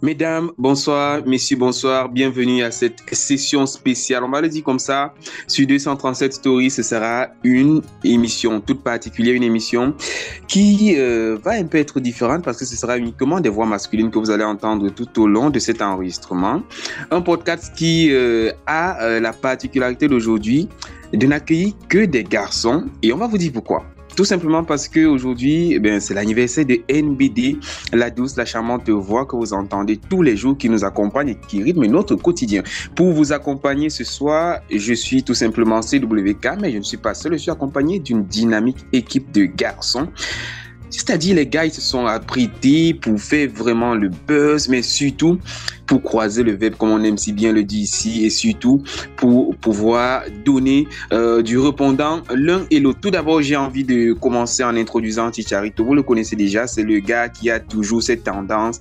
Mesdames, bonsoir, messieurs, bonsoir, bienvenue à cette session spéciale. On va le dire comme ça, sur 237 Stories, ce sera une émission toute particulière, une émission qui va un peu être différente parce que ce sera uniquement des voix masculines que vous allez entendre tout au long de cet enregistrement. Un podcast qui a la particularité d'aujourd'hui de n'accueillir que des garçons et on va vous dire pourquoi. Tout simplement parce qu'aujourd'hui, c'est l'anniversaire de NBD, la douce, la charmante voix que vous entendez tous les jours, qui nous accompagne et qui rythme notre quotidien. Pour vous accompagner ce soir, je suis tout simplement CWK, mais je ne suis pas seul, je suis accompagné d'une dynamique équipe de garçons. C'est-à-dire, les gars, ils se sont apprêtés pour faire vraiment le buzz, mais surtout pour croiser le verbe, comme on aime si bien le dire ici, et surtout pour pouvoir donner du répondant l'un et l'autre. Tout d'abord, j'ai envie de commencer en introduisant Chicharito. Vous le connaissez déjà, c'est le gars qui a toujours cette tendance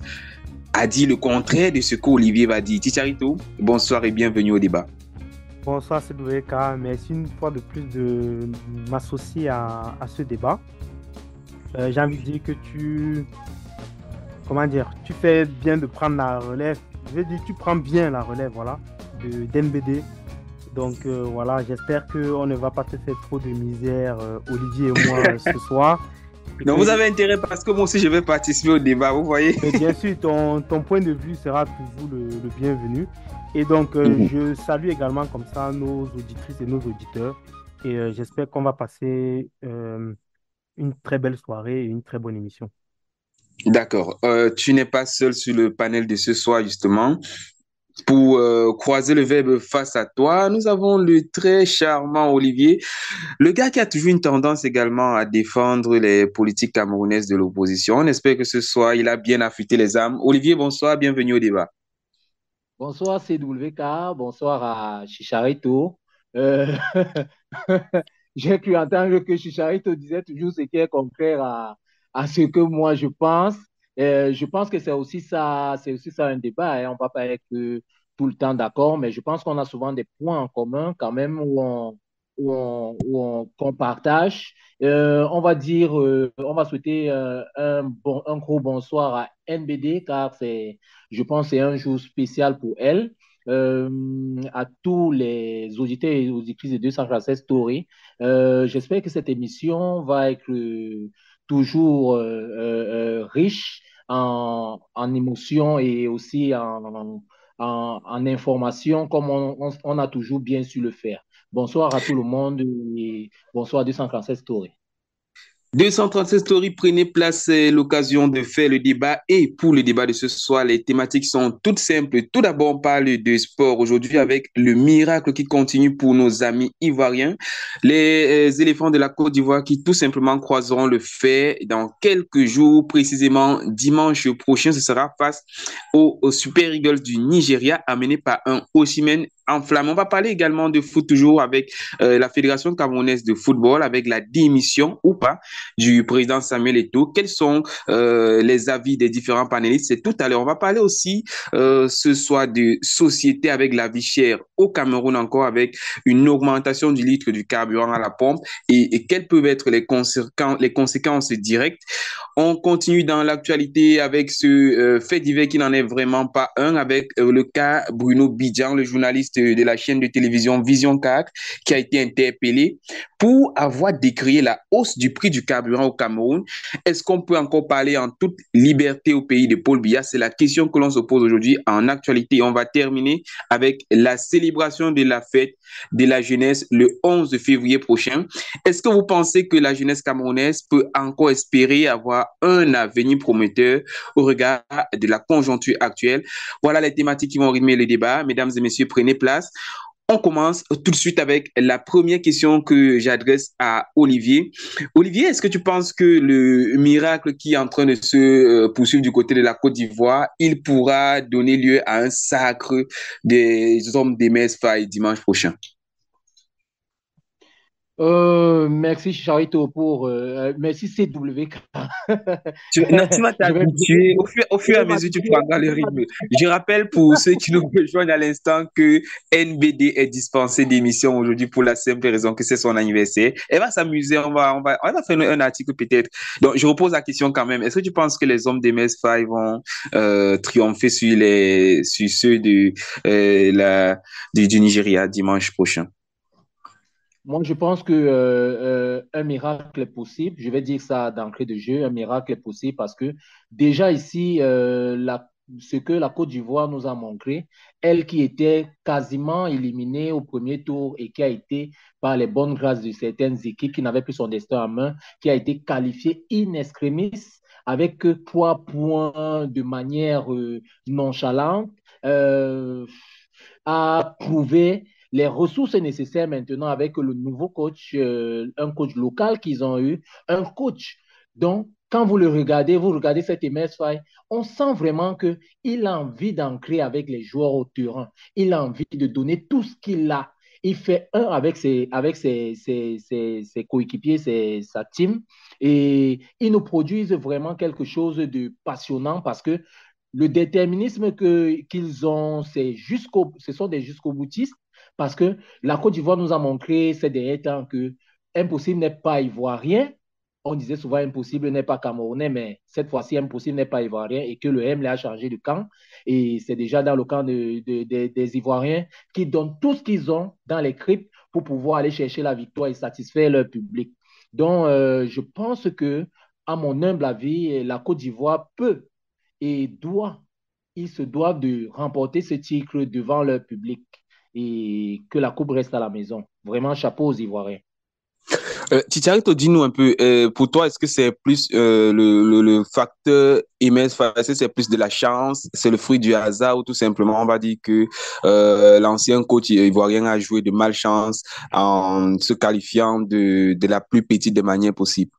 à dire le contraire de ce qu'Olivier va dire. Chicharito, bonsoir et bienvenue au débat. Bonsoir CWK, merci une fois de plus de m'associer à ce débat. J'ai envie de dire que tu fais bien de prendre la relève. Je veux dire, tu prends bien la relève, voilà, d'NBD. Donc voilà, j'espère qu'on ne va pas te faire trop de misère, Olivier et moi, ce soir. Donc, vous avez intérêt parce que moi aussi, je vais participer au débat, vous voyez. Mais bien sûr, ton point de vue sera toujours le bienvenu. Et donc, je salue également comme ça nos auditrices et nos auditeurs. Et j'espère qu'on va passer une très belle soirée et une très bonne émission. D'accord. Tu n'es pas seul sur le panel de ce soir, justement. Pour croiser le verbe face à toi, nous avons le très charmant Olivier, le gars qui a toujours une tendance également à défendre les politiques camerounaises de l'opposition. On espère que ce soir, il a bien affûté les âmes. Olivier, bonsoir, bienvenue au débat. Bonsoir CWK, bonsoir à Chicharito. Euh, J'ai cru entendre que Chicharito disait toujours ce qui est contraire à ce que moi je pense. Je pense que c'est aussi ça un débat, hein. On ne va pas être tout le temps d'accord, mais je pense qu'on a souvent des points en commun quand même qu'on partage. On va souhaiter un gros bonsoir à NBD car je pense que c'est un jour spécial pour elle. À tous les auditeurs et auditrices de 236 Story. J'espère que cette émission va être toujours riche en émotions et aussi en informations comme on a toujours bien su le faire. Bonsoir à tout le monde et bonsoir à 237 Story. 237 Story, prenez place, c'est l'occasion de faire le débat. Et pour le débat de ce soir, les thématiques sont toutes simples. Tout d'abord, on parle de sport aujourd'hui avec le miracle qui continue pour nos amis ivoiriens. Les éléphants de la Côte d'Ivoire qui tout simplement croiseront le fer dans quelques jours, précisément dimanche prochain. Ce sera face aux Super Eagles du Nigeria, amené par un Osimhen en flamme. On va parler également de foot toujours avec la Fédération camerounaise de football, avec la démission ou pas du président Samuel Eto'o. Quels sont les avis des différents panélistes? C'est tout à l'heure. On va parler aussi ce soir de société avec la vie chère au Cameroun, encore avec une augmentation du litre du carburant à la pompe et quelles peuvent être les conséquences directes. On continue dans l'actualité avec ce fait divers qui n'en est vraiment pas un, avec le cas Bruno Bidjan, le journaliste de la chaîne de télévision Vision 4, qui a été interpellé pour avoir décrié la hausse du prix du carburant au Cameroun. Est-ce qu'on peut encore parler en toute liberté au pays de Paul Biya? C'est la question que l'on se pose aujourd'hui en actualité. On va terminer avec la célébration de la fête de la jeunesse le 11 février prochain. Est-ce que vous pensez que la jeunesse camerounaise peut encore espérer avoir un avenir prometteur au regard de la conjoncture actuelle? Voilà les thématiques qui vont rythmer le débat. Mesdames et messieurs, prenez place. On commence tout de suite avec la première question que j'adresse à Olivier. Olivier, est-ce que tu penses que le miracle qui est en train de se poursuivre du côté de la Côte d'Ivoire, il pourra donner lieu à un sacre des hommes des Mers Faye dimanche prochain? Merci Charito merci CWK. Non, tu vas Je vais, t'habituer au je fur et à vais mesure, tu m'habituer. prendras Je le vais rythme. m'habituer. Je rappelle pour ceux qui nous rejoignent à l'instant que NBD est dispensée d'émission aujourd'hui pour la simple raison que c'est son anniversaire. Elle va s'amuser, on va faire un article peut-être. Donc, je repose la question quand même. Est-ce que tu penses que les hommes des MS5 vont triompher sur ceux du Nigeria dimanche prochain? Moi, je pense que un miracle est possible. Je vais dire ça d'entrée de jeu. Un miracle est possible parce que déjà ici, ce que la Côte d'Ivoire nous a montré, elle qui était quasiment éliminée au premier tour et qui a été, par les bonnes grâces de certaines équipes qui n'avaient plus son destin en main, qui a été qualifiée in extremis avec que 3 points de manière nonchalante, euh, a prouvé les ressources nécessaires maintenant avec le nouveau coach, un coach local qu'ils ont eu, un coach dont, quand vous regardez cet MSFI, on sent vraiment qu'il a envie d'ancrer avec les joueurs au terrain. Il a envie de donner tout ce qu'il a. Il fait un avec ses coéquipiers, sa team, et ils nous produisent vraiment quelque chose de passionnant parce que le déterminisme qu'ils ont, ce sont des jusqu'au boutistes parce que la Côte d'Ivoire nous a montré ces derniers temps que impossible n'est pas ivoirien. On disait souvent impossible n'est pas camerounais, mais cette fois-ci, impossible n'est pas ivoirien et que le MLA a changé de camp. Et c'est déjà dans le camp des Ivoiriens qui donnent tout ce qu'ils ont dans les cryptes pour pouvoir aller chercher la victoire et satisfaire leur public. Donc, je pense que, à mon humble avis, la Côte d'Ivoire peut et ils se doivent de remporter ce titre devant leur public et que la coupe reste à la maison. Vraiment, chapeau aux Ivoiriens. Ticharito, dis-nous un peu, pour toi, est-ce que c'est plus le facteur MS, est-ce que c'est plus de la chance, c'est le fruit du hasard ou tout simplement on va dire que l'ancien coach ivoirien a joué de malchance en se qualifiant de la plus petite des manières possibles?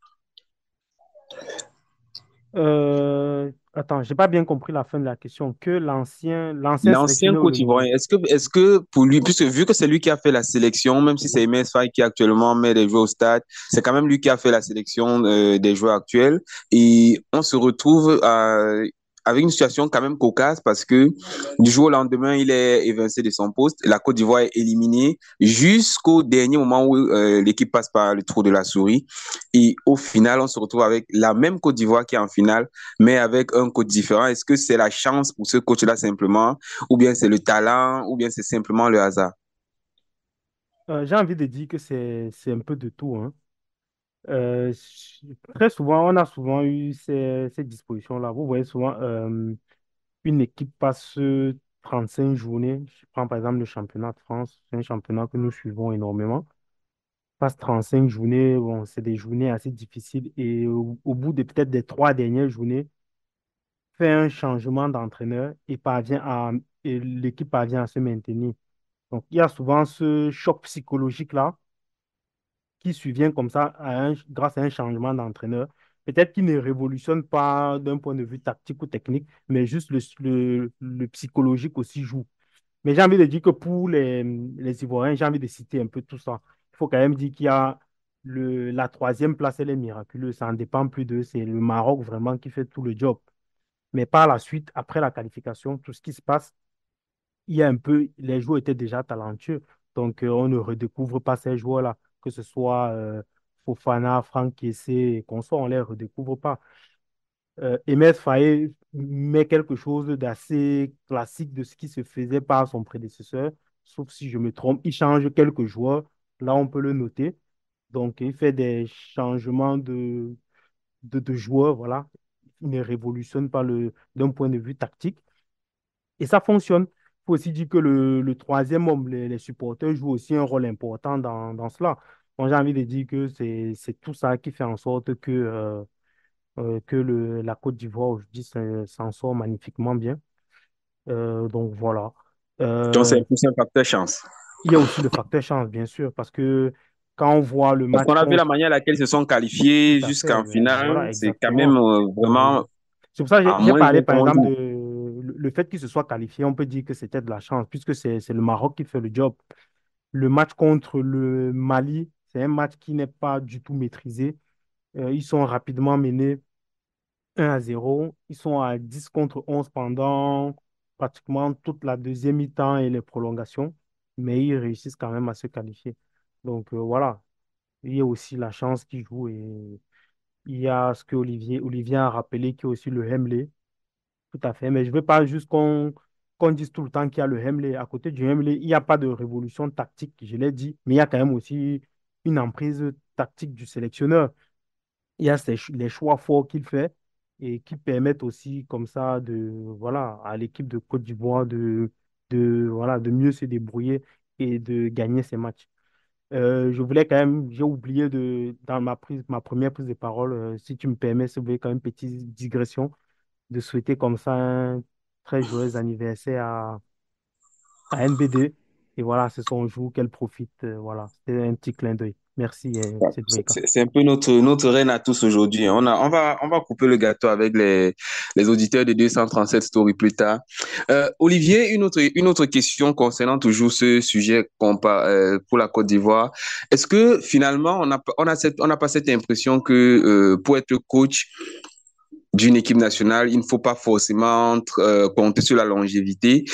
Attends, j'ai pas bien compris la fin de la question. Que l'ancien L'ancien sélectionneur ou coach le nouveau? ivoirien, est-ce que pour lui, puisque vu que c'est lui qui a fait la sélection, même si c'est MS Faye qui actuellement met les joueurs au stade, c'est quand même lui qui a fait la sélection des joueurs actuels. Et on se retrouve avec une situation quand même cocasse parce que du jour au lendemain, il est évincé de son poste. La Côte d'Ivoire est éliminée jusqu'au dernier moment où l'équipe passe par le trou de la souris. Et au final, on se retrouve avec la même Côte d'Ivoire qui est en finale, mais avec un coach différent. Est-ce que c'est la chance pour ce coach-là simplement, ou bien c'est le talent, ou bien c'est simplement le hasard? J'ai envie de dire que c'est un peu de tout, hein. Très souvent, on a souvent eu ces dispositions-là. Vous voyez souvent une équipe passe 35 journées. Je prends par exemple le championnat de France, c'est un championnat que nous suivons énormément. Passe 35 journées, bon, c'est des journées assez difficiles et au bout de peut-être des 3 dernières journées, fait un changement d'entraîneur et l'équipe parvient à se maintenir. Donc, il y a souvent ce choc psychologique-là qui survient comme ça grâce à un changement d'entraîneur. Peut-être qu'il ne révolutionne pas d'un point de vue tactique ou technique, mais juste le psychologique aussi joue. Mais j'ai envie de dire que pour les Ivoiriens, j'ai envie de citer un peu tout ça. Il faut quand même dire qu'il y a la troisième place, elle est miraculeuse. Ça en dépend plus d'eux. C'est le Maroc vraiment qui fait tout le job. Mais par la suite, après la qualification, tout ce qui se passe, il y a un peu, les joueurs étaient déjà talentueux. Donc, on ne redécouvre pas ces joueurs-là, que ce soit Fofana, Franck Kessé et consorts, on ne les redécouvre pas. Emes Faé met quelque chose d'assez classique de ce qui se faisait par son prédécesseur, sauf si je me trompe, il change quelques joueurs, là on peut le noter. Donc, il fait des changements de joueurs, voilà. Il ne révolutionne pas d'un point de vue tactique. Et ça fonctionne. Il faut aussi dire que le troisième homme, les supporters jouent aussi un rôle important dans cela. Donc, j'ai envie de dire que c'est tout ça qui fait en sorte que la Côte d'Ivoire aujourd'hui s'en sort magnifiquement bien. Donc voilà. Donc, c'est Euh, plus un facteur chance. il y a aussi le facteur chance, bien sûr, parce que quand on voit le Parce match qu'on a vu la contre, manière à laquelle ils se sont tout qualifiés à fait, jusqu'en ben, finale, voilà, c'est quand même exactement. vraiment C'est pour ça que à j'ai moins parlé, d'un par temps exemple, de jour. le fait qu'il se soit qualifié, on peut dire que c'était de la chance, puisque c'est le Maroc qui fait le job. Le match contre le Mali, C'est un match qui n'est pas du tout maîtrisé. Ils sont rapidement menés 1-0. Ils sont à 10 contre 11 pendant pratiquement toute la deuxième mi-temps et les prolongations, mais ils réussissent quand même à se qualifier. Donc voilà, il y a aussi la chance qui joue et il y a ce que Olivier a rappelé qui est aussi le Hemley. Tout à fait, mais je ne veux pas juste qu'on dise tout le temps qu'il y a le Hemley. À côté du Hemley, il n'y a pas de révolution tactique, je l'ai dit, mais il y a quand même aussi une emprise tactique du sélectionneur. Il y a les choix forts qu'il fait et qui permettent aussi comme ça voilà, à l'équipe de Côte d'Ivoire voilà, de mieux se débrouiller et de gagner ses matchs. Je voulais quand même, j'ai oublié dans ma première prise de parole, si tu me permets, si vous voulez quand même une petite digression, de souhaiter comme ça un très joyeux anniversaire à NBD. Et voilà, c'est son jour qu'elle profite. Voilà, c'était un petit clin d'œil. Merci, c'est C'est un peu notre reine à tous aujourd'hui, hein. On va couper le gâteau avec les auditeurs de 237 Story plus tard. Olivier, une autre question concernant toujours ce sujet pour la Côte d'Ivoire. Est-ce que finalement, on n'a pas cette impression que pour être coach d'une équipe nationale, il ne faut pas forcément compter sur la longévité.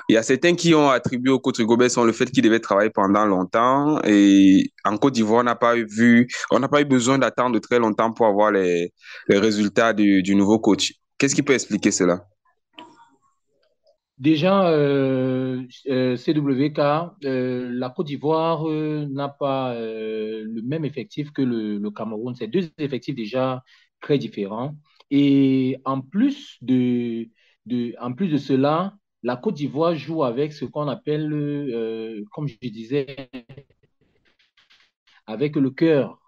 Il y a certains qui ont attribué au coach Gobert le fait qu'il devait travailler pendant longtemps. Et en Côte d'Ivoire, on n'a pas eu besoin d'attendre très longtemps pour avoir les résultats du nouveau coach. Qu'est-ce qui peut expliquer cela? Déjà, CWK, la Côte d'Ivoire n'a pas le même effectif que le Cameroun. C'est deux effectifs déjà très différents. Et en plus de cela, la Côte d'Ivoire joue avec ce qu'on appelle, comme je disais, avec le cœur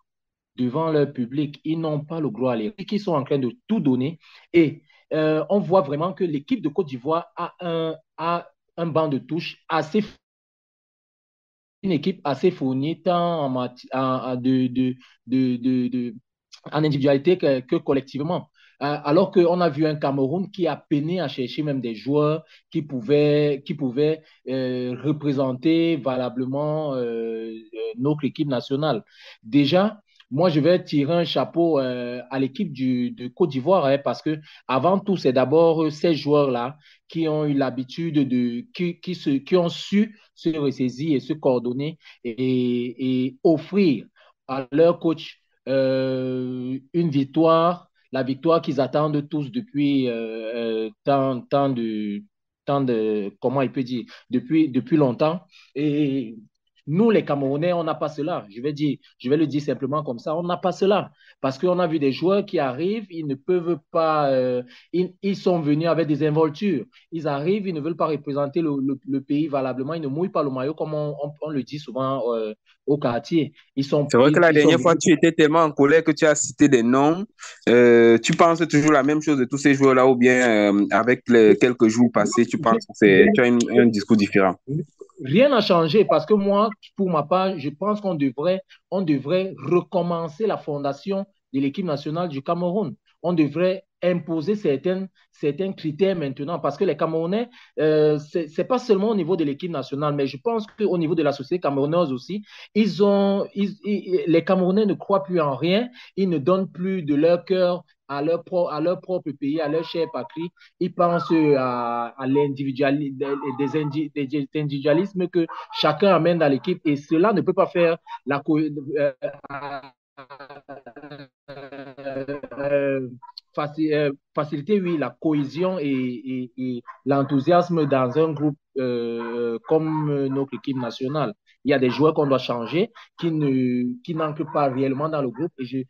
devant leur public. Ils n'ont pas le gros à l'air. Ils sont en train de tout donner. Et on voit vraiment que l'équipe de Côte d'Ivoire a un banc de touche assez, une équipe assez fournie, tant en individualité que collectivement. Alors qu'on a vu un Cameroun qui a peiné à chercher même des joueurs qui pouvaient représenter valablement notre équipe nationale. Déjà, moi, je vais tirer un chapeau à l'équipe de Côte d'Ivoire, hein, parce que avant tout, c'est d'abord ces joueurs-là qui ont eu l'habitude qui ont su se ressaisir et se coordonner et offrir à leur coach une victoire, la victoire qu'ils attendent tous depuis comment il peut dire, depuis longtemps. Et nous, les Camerounais, on n'a pas cela. Je vais le dire simplement comme ça, on n'a pas cela. Parce qu'on a vu des joueurs qui arrivent, ils ne peuvent pas, ils sont venus avec des involtures. Ils arrivent, ils ne veulent pas représenter le pays valablement, ils ne mouillent pas le maillot comme on le dit souvent au quartier. C'est vrai que la Ils sont dernière fois, venus. tu étais tellement en colère que tu as cité des noms. Tu penses toujours la même chose de tous ces joueurs-là ou bien avec les quelques jours passés, tu penses que tu as un discours différent? Rien n'a changé parce que moi, pour ma part, je pense on devrait recommencer la fondation de l'équipe nationale du Cameroun. On devrait imposer certains critères maintenant parce que les Camerounais, c'est pas seulement au niveau de l'équipe nationale, mais je pense qu'au niveau de la société camerounaise aussi, les Camerounais ne croient plus en rien, ils ne donnent plus de leur cœur à leur propre pays, à leur chère patrie. Ils pensent à l'individualisme, des individualismes que chacun amène dans l'équipe et cela ne peut pas faire la faciliter, oui, la cohésion et l'enthousiasme dans un groupe comme notre équipe nationale. Il y a des joueurs qu'on doit changer qui n'ancrent pas réellement dans le groupe. Et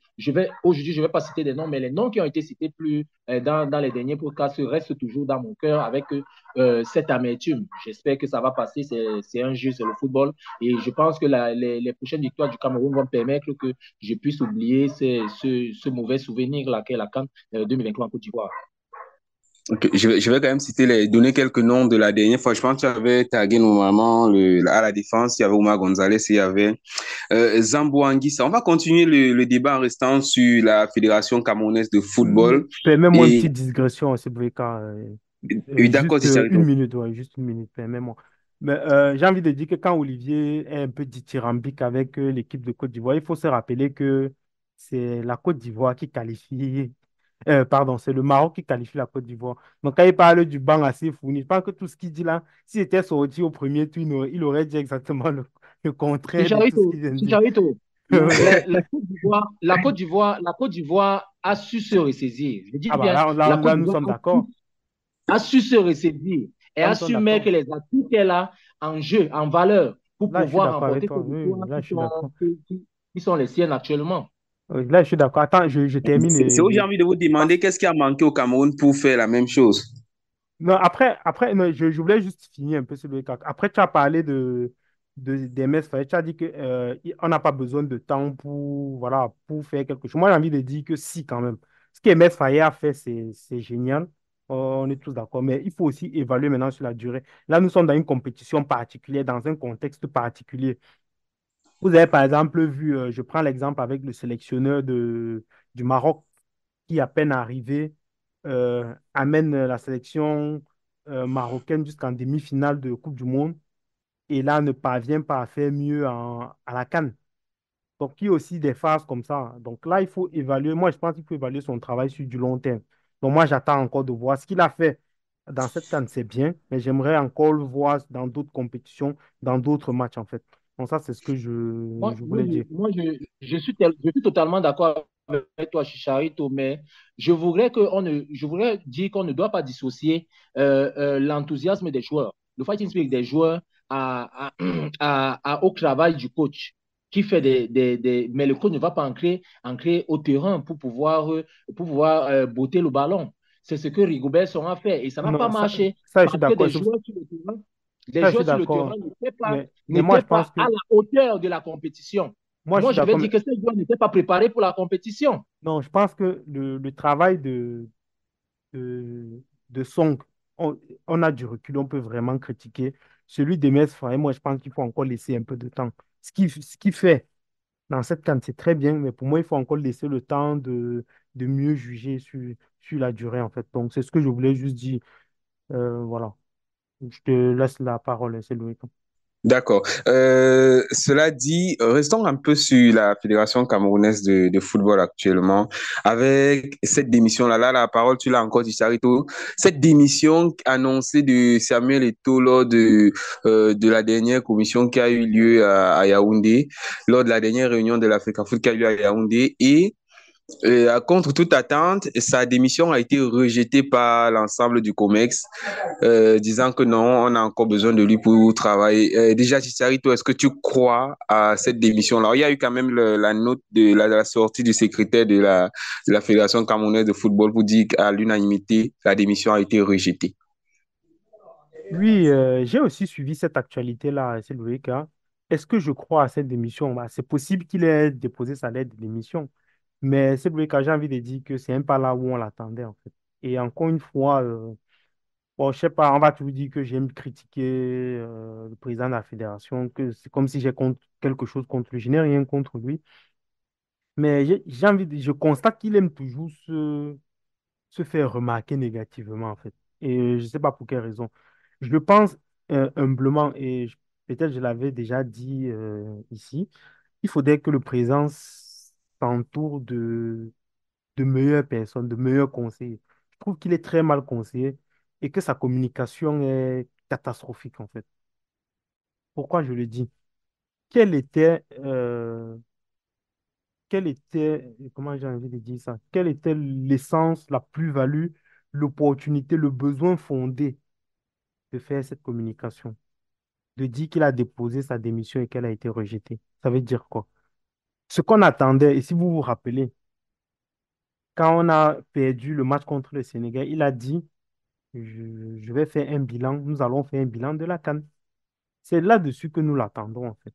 aujourd'hui, je ne vais pas citer des noms, mais les noms qui ont été cités plus dans les derniers podcasts restent toujours dans mon cœur avec cette amertume. J'espère que ça va passer. C'est un jeu, c'est le football. Et je pense que les prochaines victoires du Cameroun vont permettre que je puisse oublier ce mauvais souvenir-là qu'est la CAN 2023 en Côte d'Ivoire. Ok, je vais quand même donner quelques noms de la dernière fois. Je pense que tu avais tagué normalement à la défense, il y avait Oumar Gonzalez, il y avait Zambo Anguissa. On va continuer le débat en restant sur la Fédération camerounaise de football. Permets-moi une Et, petite digression, c'est et d'accord, juste si ça une minute, ouais, juste une minute, permets-moi. Mais j'ai envie de dire que quand Olivier est un peu dithyrambique avec l'équipe de Côte d'Ivoire, il faut se rappeler que c'est la Côte d'Ivoire qui qualifie, pardon, c'est le Maroc qui qualifie la Côte d'Ivoire. Donc quand il parle du banc assez fourni, je pense que tout ce qu'il dit là, s'il était sorti au premier tour, il aurait dit exactement le contraire de tout ce qu'il vient de dire. Chicharito, Oui. La Côte d'Ivoire a su se ressaisir. Je dis Ah bah bien, là, nous sommes d'accord. a su se ressaisir et Là, a nous sommes su mettre d'accord. les atouts qu'elle a en jeu, en valeur, pour Là, je suis pouvoir d'accord avec remporter ces toi. Oui, victoires oui, là, je suis d'accord. qui sont les siennes actuellement. Oui, là, je suis d'accord. Attends, je termine. C'est où j'ai envie de vous demander qu'est-ce qui a manqué au Cameroun pour faire la même chose. Non, après non, je voulais juste finir un peu sur le cas. Après, tu as parlé d'Ms Faye. Tu as dit que, on n'a pas besoin de temps pour, voilà, pour faire quelque chose. Moi, j'ai envie de dire que si, quand même. Ce que MS Faye a fait, c'est génial. On est tous d'accord. Mais il faut aussi évaluer maintenant sur la durée. Là, nous sommes dans une compétition particulière, dans un contexte particulier. Vous avez par exemple vu, je prends l'exemple avec le sélectionneur du Maroc qui, à peine arrivé, amène la sélection marocaine jusqu'en demi-finale de Coupe du Monde et là ne parvient pas à faire mieux à la CAN. Donc, il y a aussi des phases comme ça. Donc là, il faut évaluer. Moi, je pense qu'il faut évaluer son travail sur du long terme. Donc, moi, j'attends encore de voir ce qu'il a fait dans cette CAN, c'est bien, mais j'aimerais encore le voir dans d'autres compétitions, dans d'autres matchs, en fait. Donc, ça, c'est ce que je voulais dire. Je suis totalement d'accord avec toi, Chicharito, mais je voudrais dire qu'on ne doit pas dissocier l'enthousiasme des joueurs, le fighting spirit des joueurs au travail du coach qui fait mais le coach ne va pas ancrer au terrain pour pouvoir botter le ballon. C'est ce que Rigobert a fait et ça n'a pas Non, marché ça, je suis parce que d'accord. des Ça, je suis joueurs sur le terrain d'accord. Mais moi, n'étaient je pense pas à que, la hauteur de la compétition. moi, je Moi, suis je vais d'accord. dire que ces joueurs n'étaient pas préparés pour la compétition. Non, je pense que le travail de, de Song, on, on a du recul, on peut vraiment critiquer. Celui de Metz, moi, je pense qu'il faut encore laisser un peu de temps. Ce qu'il fait dans cette CAN, c'est très bien, mais pour moi, il faut encore laisser le temps de mieux juger sur la durée, en fait. Donc, c'est ce que je voulais juste dire. Voilà. Je te laisse la parole, c'est Louis. D'accord. Cela dit, restons un peu sur la Fédération camerounaise de football actuellement. Avec cette démission-là, là, la parole, tu l'as encore dit, Charito. Cette démission annoncée de Samuel Eto'o lors de la dernière commission qui a eu lieu à Yaoundé, lors de la dernière réunion de l'Africa Foot qui a eu lieu à Yaoundé, et contre toute attente, sa démission a été rejetée par l'ensemble du COMEX, disant que non, on a encore besoin de lui pour travailler. Déjà, Chicharito, est-ce que tu crois à cette démission-là? Il y a eu quand même la note de la sortie du secrétaire de la Fédération camerounaise de football pour dire qu'à l'unanimité, la démission a été rejetée. Oui, j'ai aussi suivi cette actualité-là, c'est Loïc, hein. Est-ce que je crois à cette démission? Bah, c'est possible qu'il ait déposé sa lettre de démission, mais c'est Loïc, j'ai envie de dire que c'est un pas là où on l'attendait, en fait. Et encore une fois, bon, je sais pas, on va toujours dire que j'aime critiquer le président de la fédération, que c'est comme si j'ai quelque chose contre lui. Je n'ai rien contre lui, mais je constate qu'il aime toujours se faire remarquer négativement, en fait. Et je ne sais pas pour quelle raison. Je pense humblement, et peut-être je l'avais déjà dit ici, il faudrait que le président s'entoure de meilleures personnes, de meilleurs conseillers. Je trouve qu'il est très mal conseillé et que sa communication est catastrophique, en fait. Pourquoi je le dis? Quelle était, comment j'ai envie de dire ça? Quelle était l'essence, la plus-value, l'opportunité, le besoin fondé de faire cette communication, de dire qu'il a déposé sa démission et qu'elle a été rejetée. Ça veut dire quoi? Ce qu'on attendait, et si vous vous rappelez, quand on a perdu le match contre le Sénégal, il a dit, je vais faire un bilan, nous allons faire un bilan de la CAN. C'est là-dessus que nous l'attendons, en fait.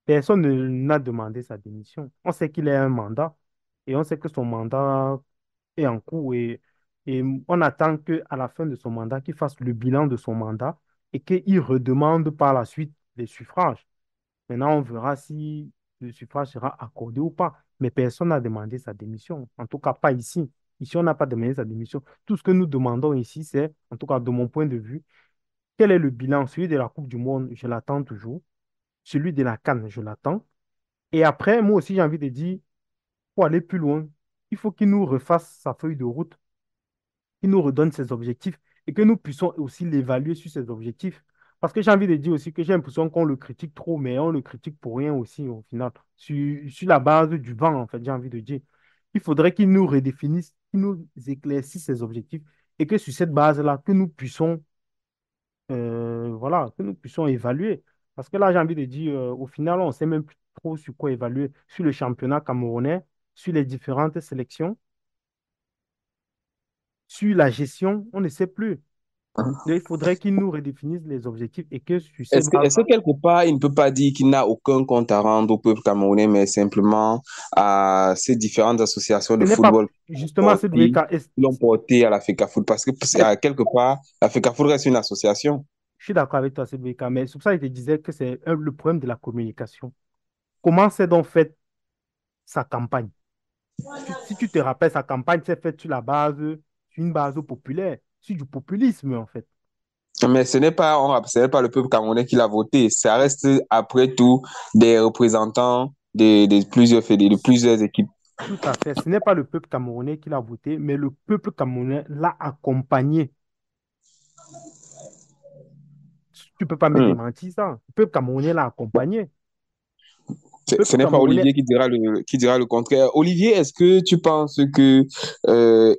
Personne n'a demandé sa démission. On sait qu'il a un mandat et on sait que son mandat est en cours et on attend qu'à la fin de son mandat, qu'il fasse le bilan de son mandat et qu'il redemande par la suite les suffrages. Maintenant, on verra si le suffrage sera accordé ou pas. Mais personne n'a demandé sa démission. En tout cas, pas ici. Ici, on n'a pas demandé sa démission. Tout ce que nous demandons ici, c'est, en tout cas de mon point de vue, Quel est le bilan? Celui de la Coupe du Monde, je l'attends toujours. Celui de la CAN, je l'attends. Et après, moi aussi, j'ai envie de dire, pour aller plus loin, il faut qu'il nous refasse sa feuille de route, qu'il nous redonne ses objectifs et que nous puissions aussi l'évaluer sur ses objectifs. Parce que j'ai envie de dire aussi que j'ai l'impression qu'on le critique trop, mais on le critique pour rien aussi au final. Sur la base du vent, en fait, j'ai envie de dire. Il faudrait qu'il nous redéfinisse, qu'il nous éclaircisse ses objectifs et que sur cette base-là, que nous puissions, voilà, que nous puissions évaluer. Parce que là, j'ai envie de dire, au final, on ne sait même plus trop sur quoi évaluer, sur le championnat camerounais, sur les différentes sélections, sur la gestion, on ne sait plus. Il faudrait qu'ils nous redéfinissent les objectifs et que sur ces Est-ce bases-là, que quelque part, il ne peut pas dire qu'il n'a aucun compte à rendre au peuple camerounais, mais simplement à ces différentes associations ce de n'est pas football justement cette WK. qui l'ont porté à la FECAFOOT? Parce que, quelque part, la FECAFOOT reste une association. Je suis d'accord avec toi, cette WK, mais c'est pour ça que je te disais que c'est le problème de la communication. Comment s'est donc faite sa campagne? Si tu te rappelles, sa campagne s'est faite sur la base, sur une base populaire, sur du populisme, en fait. Mais ce n'est pas le peuple camerounais qui l'a voté. Ça reste, après tout, des représentants de plusieurs équipes. Tout à fait. Ce n'est pas le peuple camerounais qui l'a voté, mais le peuple camerounais l'a accompagné. Tu ne peux pas me Hmm. démentir ça. Le peuple camerounais l'a accompagné. Le Ce peuple n'est pas camerounais, Olivier qui dira le contraire. Olivier, est-ce que tu penses que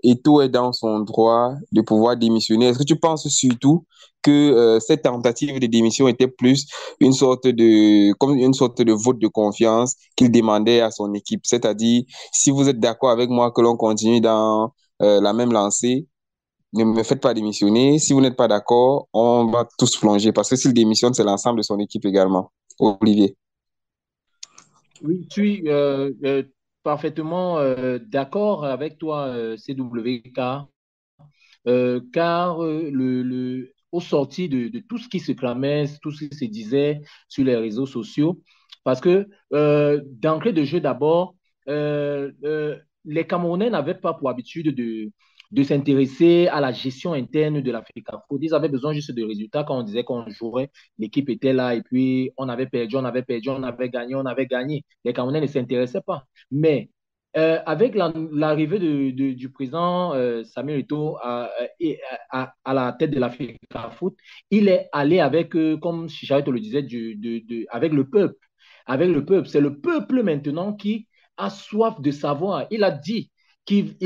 Eto'o est dans son droit de pouvoir démissionner? Est-ce que tu penses surtout que cette tentative de démission était plus comme une sorte de vote de confiance qu'il demandait à son équipe? C'est-à-dire, si vous êtes d'accord avec moi que l'on continue dans la même lancée, ne me faites pas démissionner. Si vous n'êtes pas d'accord, on va tous plonger. Parce que s'il démissionne, c'est l'ensemble de son équipe également. Olivier. Oui, je suis parfaitement d'accord avec toi, CWK, car au sorti de tout ce qui se clamait, tout ce qui se disait sur les réseaux sociaux, parce que d'entrée de jeu d'abord, les Camerounais n'avaient pas pour habitude de s'intéresser à la gestion interne de la FECAFOOT. Ils avaient besoin juste de résultats quand on disait qu'on jouerait, l'équipe était là et puis on avait perdu, on avait perdu, on avait gagné, on avait gagné. Les Camerounais ne s'intéressaient pas. Mais avec l'arrivée du président Samuel Eto'o à la tête de la FECAFOOT, il est allé avec, comme Chicharet le disait, avec le peuple. Avec le peuple. C'est le peuple maintenant qui a soif de savoir. Il a dit qu'il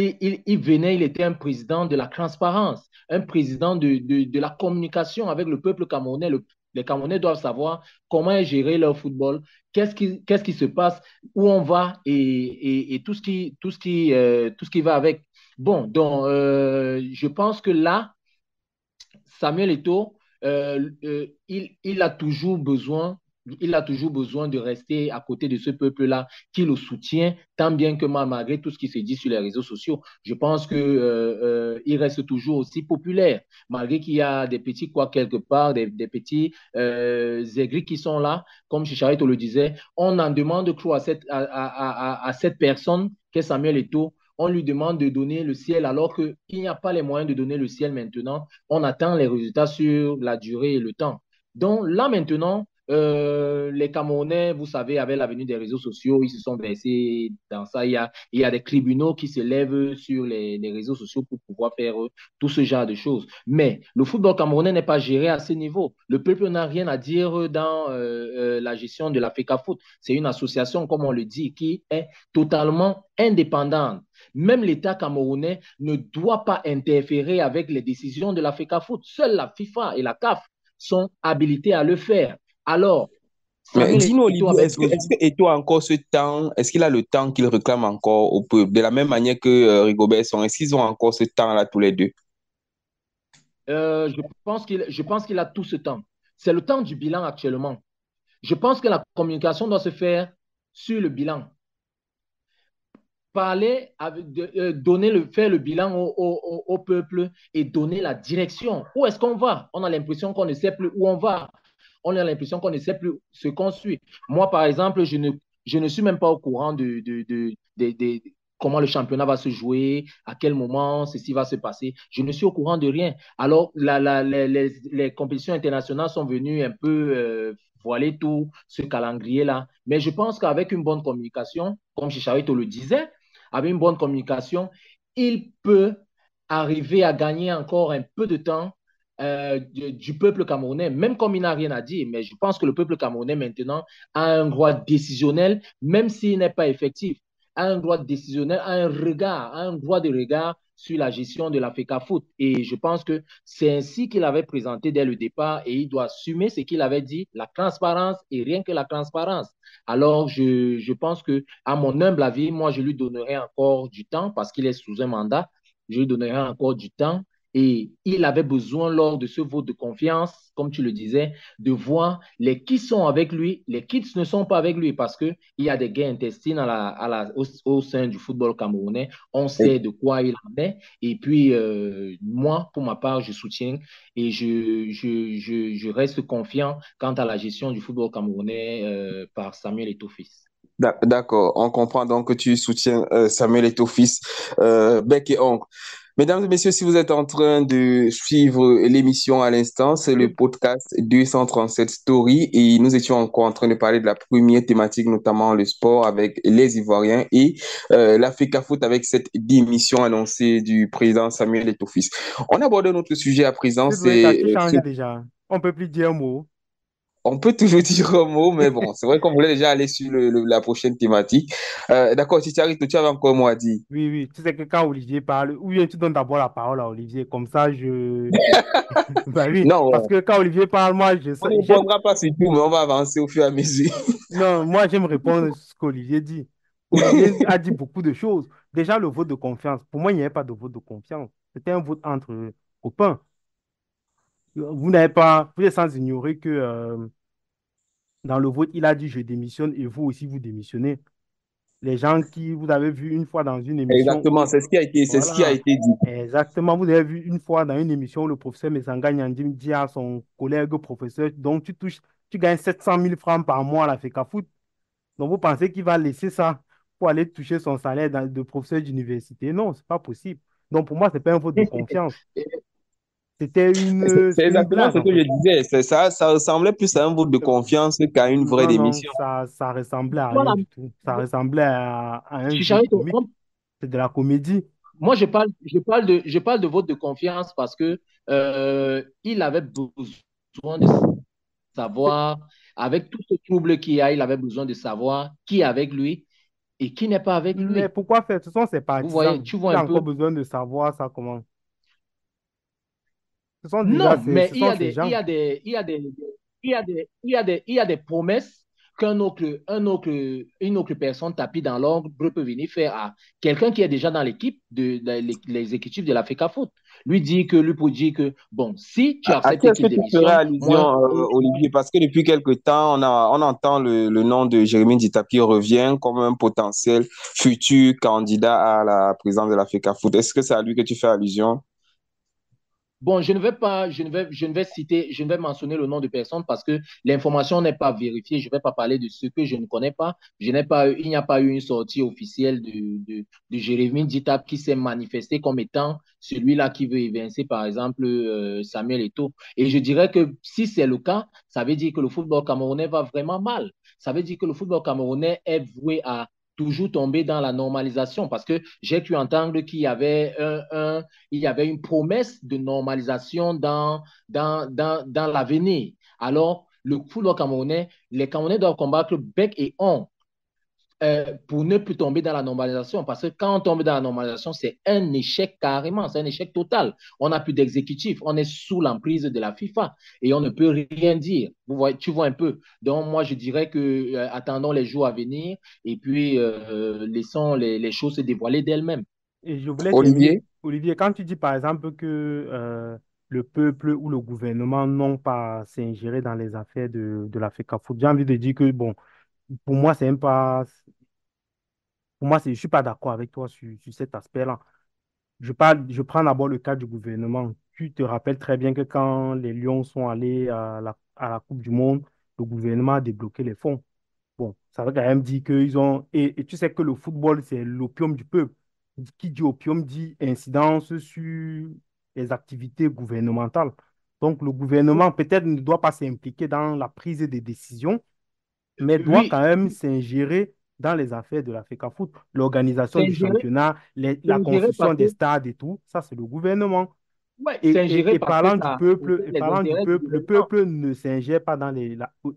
venait, il était un président de la transparence, un président de la communication avec le peuple camerounais. Les Camerounais doivent savoir comment gérer leur football, qu'est-ce qui se passe, où on va et tout ce qui va avec. Bon, donc, je pense que là, Samuel Eto'o, il a toujours besoin, il a toujours besoin de rester à côté de ce peuple-là qui le soutient tant bien que mal, malgré tout ce qui se dit sur les réseaux sociaux. Je pense que il reste toujours aussi populaire, malgré qu'il y a des petits quoi quelque part, des petits aigris qui sont là, comme Chicharito le disait. On en demande trop à cette personne qu'est Samuel Eto'o. On lui demande de donner le ciel alors qu'il n'y a pas les moyens de donner le ciel maintenant. On attend les résultats sur la durée et le temps. Donc là maintenant, les Camerounais, vous savez, avec l'avenue des réseaux sociaux, ils se sont versés dans ça. Il y a des tribunaux qui se lèvent sur les réseaux sociaux pour pouvoir faire tout ce genre de choses. Mais le football camerounais n'est pas géré à ce niveau. Le peuple n'a rien à dire dans la gestion de la FECAFOOT. C'est une association, comme on le dit, qui est totalement indépendante. Même l'État camerounais ne doit pas interférer avec les décisions de la FECAFOOT. Seule la FIFA et la CAF sont habilités à le faire. Alors, Mais Samuel dis-nous, Eto'o Olivier, avait est-ce besoin. que Eto'o a encore ce temps? Est-ce qu'il a le temps qu'il réclame encore au peuple? De la même manière que Rigobert Song, est-ce qu'ils ont encore ce temps-là tous les deux? Je pense qu'il a tout ce temps. C'est le temps du bilan actuellement. Je pense que la communication doit se faire sur le bilan. Faire le bilan au peuple et donner la direction. Où est-ce qu'on va? On a l'impression qu'on ne sait plus où on va. On a l'impression qu'on ne sait plus ce qu'on suit. Moi, par exemple, je ne suis même pas au courant comment le championnat va se jouer, à quel moment ceci va se passer. Je ne suis au courant de rien. Alors, les compétitions internationales sont venues un peu voiler tout ce calendrier-là. Mais je pense qu'avec une bonne communication, comme Chicharito le disait, avec une bonne communication, il peut arriver à gagner encore un peu de temps du peuple camerounais, même comme il n'a rien à dire. Mais je pense que le peuple camerounais maintenant a un droit décisionnel, même s'il n'est pas effectif, a un droit décisionnel, a un regard, a un droit de regard sur la gestion de la FECA Foot. Et je pense que c'est ainsi qu'il avait présenté dès le départ et il doit assumer ce qu'il avait dit, la transparence et rien que la transparence. Alors, je pense que, à mon humble avis, moi, je lui donnerai encore du temps parce qu'il est sous un mandat. Je lui donnerai encore du temps et il avait besoin, lors de ce vote de confiance, comme tu le disais, de voir les qui sont avec lui, les qui ne sont pas avec lui, parce qu'il y a des guerres intestines au sein du football camerounais. On Et- sait de quoi il en est. Et puis, moi, pour ma part, je soutiens et je reste confiant quant à la gestion du football camerounais par Samuel Eto'o-Fils. D'accord, on comprend donc que tu soutiens Samuel Eto'o-Fils, bec et oncle. Mesdames et messieurs, si vous êtes en train de suivre l'émission à l'instant, c'est le podcast 237 Story et nous étions encore en train de parler de la première thématique, notamment le sport avec les Ivoiriens et l'Africa Foot avec cette démission annoncée du président Samuel Eto'o-Fils. On aborde un autre sujet à présent, C'est vrai, t'as c'est tout changé déjà. On peut plus dire un mot. on peut toujours dire un mot, mais bon, c'est vrai qu'on voulait déjà aller sur la prochaine thématique. D'accord, si tu arrives, tu avais encore un mot à dire. Oui, oui, tu sais que quand Olivier parle, ou bien tu donnes d'abord la parole à Olivier, comme ça je... Bah oui, parce Non, que quand Olivier parle, moi, on ne répondra pas sur tout, mais on va avancer au fur et à mesure. Non, moi, j'aime répondre à ce qu'Olivier dit. Olivier a dit beaucoup de choses. Déjà, le vote de confiance. Pour moi, il n'y avait pas de vote de confiance. C'était un vote entre copains. Vous êtes sans ignorer que dans le vote, il a dit je démissionne et vous aussi, vous démissionnez. Les gens qui vous avez vu une fois dans une émission Exactement, où, c'est ce qui a voilà, été dit. exactement, vous avez vu une fois dans une émission où le professeur Messanga Nyandine dit à son collègue professeur, donc tu gagnes 700 000 francs par mois à la FECAFOOT. Donc, vous pensez qu'il va laisser ça pour aller toucher son salaire de professeur d'université? Non, c'est pas possible. Donc, pour moi, c'est pas un vote de confiance. C'est C'était une exactement blague, ce en que je fait. disais. C'est ça, ça ressemblait plus à un vote de confiance qu'à une vraie Non, non, démission. ça ressemblait à rien Voilà. du tout. Ça ressemblait à un jeu Chicharito, comique. C'est de la comédie. moi, je parle de vote de confiance parce que il avait besoin de C'est- savoir, avec tout ce trouble qu'il y a, il avait besoin de savoir qui est avec lui et qui n'est pas avec Mais lui. pourquoi faire? Ce sont ses Vous voyez, partisans. tu vois Il un a encore peu. besoin de savoir ça comment. Ce sont déjà Non, mais ce sont ces il y gens. a des, il y a des, il y a des, il y a des, il y a des promesses une autre personne tapie dans l'ombre peut venir faire à quelqu'un qui est déjà dans l'équipe l'exécutif de la FECA Foot. Lui pour dire que, bon, si tu À qui acceptes est-ce que qu'il tu ferais démissionne, allusion, moi, Olivier? Parce que depuis quelque temps, on entend le nom de Jérémy Ditapi revient comme un potentiel futur candidat à la présidence de la FECA Foot. Est-ce que c'est à lui que tu fais allusion? bon, je ne vais citer, je ne vais mentionner le nom de personne parce que l'information n'est pas vérifiée. Je ne vais pas parler de ce que je ne connais pas. Il n'y a pas eu une sortie officielle de Jérémy Ditap qui s'est manifesté comme étant celui-là qui veut évincer, par exemple, Samuel Eto'o. Et je dirais que si c'est le cas, ça veut dire que le football camerounais va vraiment mal. Ça veut dire que le football camerounais est voué à toujours tomber dans la normalisation parce que j'ai pu entendre qu'il y avait il y avait une promesse de normalisation dans l'avenir. Alors, le football camerounais, les Camerounais doivent combattre bec et ongle pour ne plus tomber dans la normalisation. Parce que quand on tombe dans la normalisation, c'est un échec carrément, c'est un échec total. On n'a plus d'exécutif, on est sous l'emprise de la FIFA et on ne peut rien dire. Tu vois un peu. Donc, moi, je dirais que attendons les jours à venir et puis laissons les choses se dévoiler d'elles-mêmes. Et je voulais terminer. Olivier? Olivier, quand tu dis par exemple que le peuple ou le gouvernement n'ont pas à s'ingérer dans les affaires de la FECAFOOT, j'ai envie de dire que, bon, pour moi, c'est un pas. Pour moi, je ne suis pas d'accord avec toi sur cet aspect-là. Je prends d'abord le cas du gouvernement. Tu te rappelles très bien que quand les Lions sont allés à la Coupe du Monde, le gouvernement a débloqué les fonds Bon, ça veut quand même dire qu'ils ont... Et tu sais que le football, c'est l'opium du peuple. Qui dit opium dit incidence sur les activités gouvernementales. Donc, le gouvernement peut-être ne doit pas s'impliquer dans la prise des décisions, mais doit Oui, quand même s'ingérer dans les affaires de la FECAFOOT, l'organisation c'est du ingéré, championnat, c'est la ingéré construction parce des que, stades et tout. Ça, c'est le gouvernement. ouais, c'est ingéré Et parce que parlant du ça peuple, concerne les intérêts du le gouvernement. peuple ne s'ingère pas dans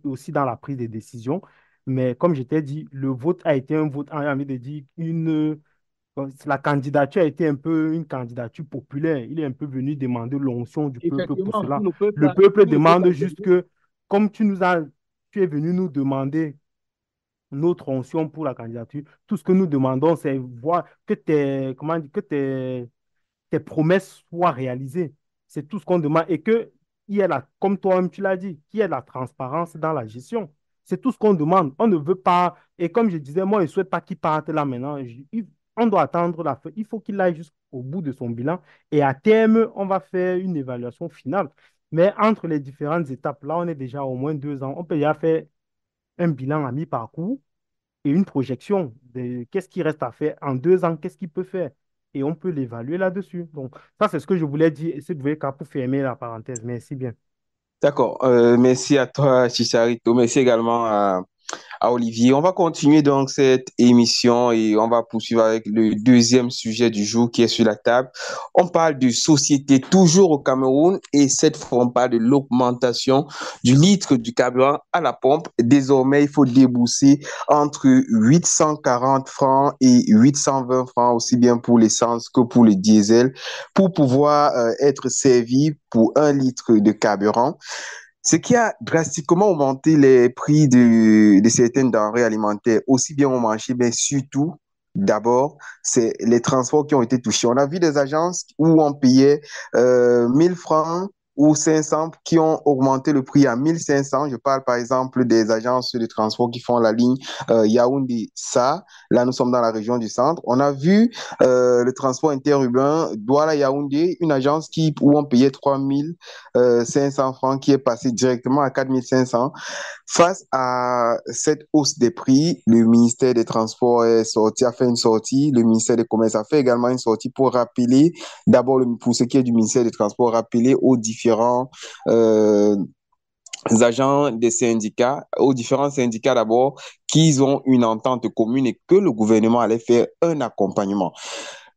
aussi dans la prise des décisions. Mais comme je t'ai dit, le vote a été un vote, j'ai envie de dire, la candidature a été un peu une candidature populaire. Il est un peu venu demander l'onction du peuple pour Effectivement, cela. Le peuple tout le peuple demande a juste gagné. que, comme tu es venu nous demander notre onction pour la candidature, tout ce que nous demandons, c'est voir que comment dire, que tes promesses soient réalisées. C'est tout ce qu'on demande. Et que, il y ait comme toi-même tu l'as dit, qu'il y ait la transparence dans la gestion. C'est tout ce qu'on demande. On ne veut pas, et comme je disais, moi, je ne souhaite pas qu'il parte là maintenant. On doit attendre la fin. Il faut qu'il aille jusqu'au bout de son bilan. Et à terme, on va faire une évaluation finale. Mais entre les différentes étapes, là, on est déjà au moins 2 ans. On peut déjà faire un bilan à mi-parcours et une projection de qu'est-ce qui reste à faire en 2 ans, qu'est-ce qu'il peut faire. Et on peut l'évaluer là-dessus. Donc, ça, c'est ce que je voulais dire. Et c'est pour fermer la parenthèse. Merci bien. D'accord. Merci à toi, Chicharito. Merci également à Olivier. On va continuer donc cette émission et on va poursuivre avec le deuxième sujet du jour qui est sur la table. On parle de société toujours au Cameroun et cette fois on parle de l'augmentation du litre du carburant à la pompe. Désormais, il faut débourser entre 840 francs et 820 francs aussi bien pour l'essence que pour le diesel pour pouvoir être servi pour 1 litre de carburant. Ce qui a drastiquement augmenté les prix de certaines denrées alimentaires, aussi bien au marché, mais surtout, d'abord, c'est les transports qui ont été touchés. On a vu des agences où on payait 1000 francs ou 500 qui ont augmenté le prix à 1500. Je parle par exemple des agences de transport qui font la ligne Yaoundé-Ça. Là, nous sommes dans la région du centre. On a vu le transport interurbain Douala-Yaoundé, une agence où on payait 3000 500 francs qui est passé directement à 4500. Face à cette hausse des prix, le ministère des Transports est sorti, a fait une sortie, le ministère des Commerces a fait également une sortie pour rappeler, d'abord pour ce qui est du ministère des Transports, rappeler aux différents agents des syndicats, aux différents syndicats d'abord, qu'ils ont une entente commune et que le gouvernement allait faire un accompagnement.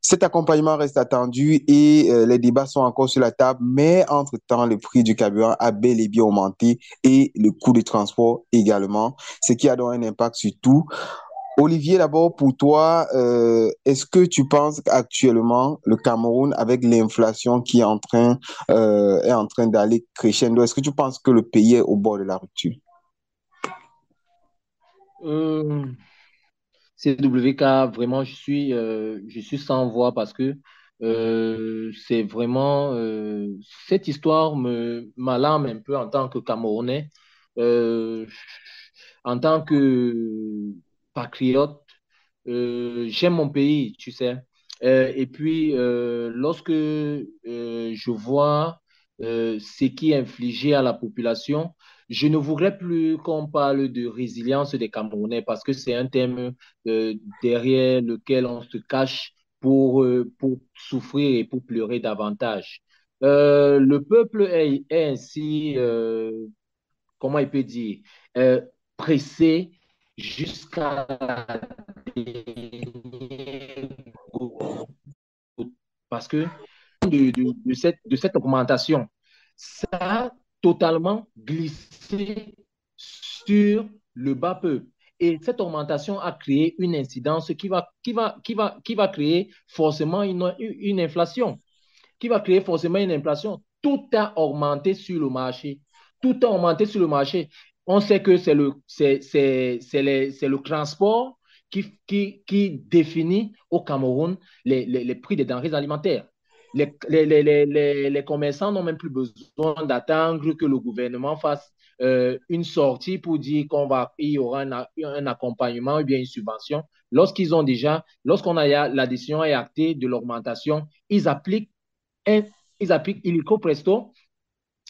Cet accompagnement reste attendu et les débats sont encore sur la table, mais entre-temps, le prix du carburant a bel et bien augmenté et le coût de transport également, ce qui a donc un impact sur tout. Olivier, d'abord, pour toi, est-ce que tu penses qu'actuellement, le Cameroun, avec l'inflation qui est en train d'aller crescendo, est-ce que tu penses que le pays est au bord de la rupture? Euh, CWK, vraiment, je suis sans voix parce que c'est vraiment, cette histoire m'alarme un peu en tant que Camerounais, euh, en tant que patriote. J'aime mon pays, tu sais. Et puis, lorsque je vois ce qui est infligé à la population, je ne voudrais plus qu'on parle de résilience des Camerounais parce que c'est un thème derrière lequel on se cache pour souffrir et pour pleurer davantage. Le peuple est ainsi, comment il peut dire, euh, pressé jusqu'à la dernière goutte. Parce que de cette augmentation, ça a totalement glissé sur le bas peuple. Et cette augmentation a créé une incidence qui va créer forcément une inflation. Qui va créer forcément une inflation. Tout a augmenté sur le marché. Tout a augmenté sur le marché. On sait que c'est le transport qui définit au Cameroun les prix des denrées alimentaires. Les commerçants n'ont même plus besoin d'attendre que le gouvernement fasse une sortie pour dire il y aura un accompagnement ou bien une subvention. Lorsqu'on a la décision est actée de l'augmentation, ils appliquent illico presto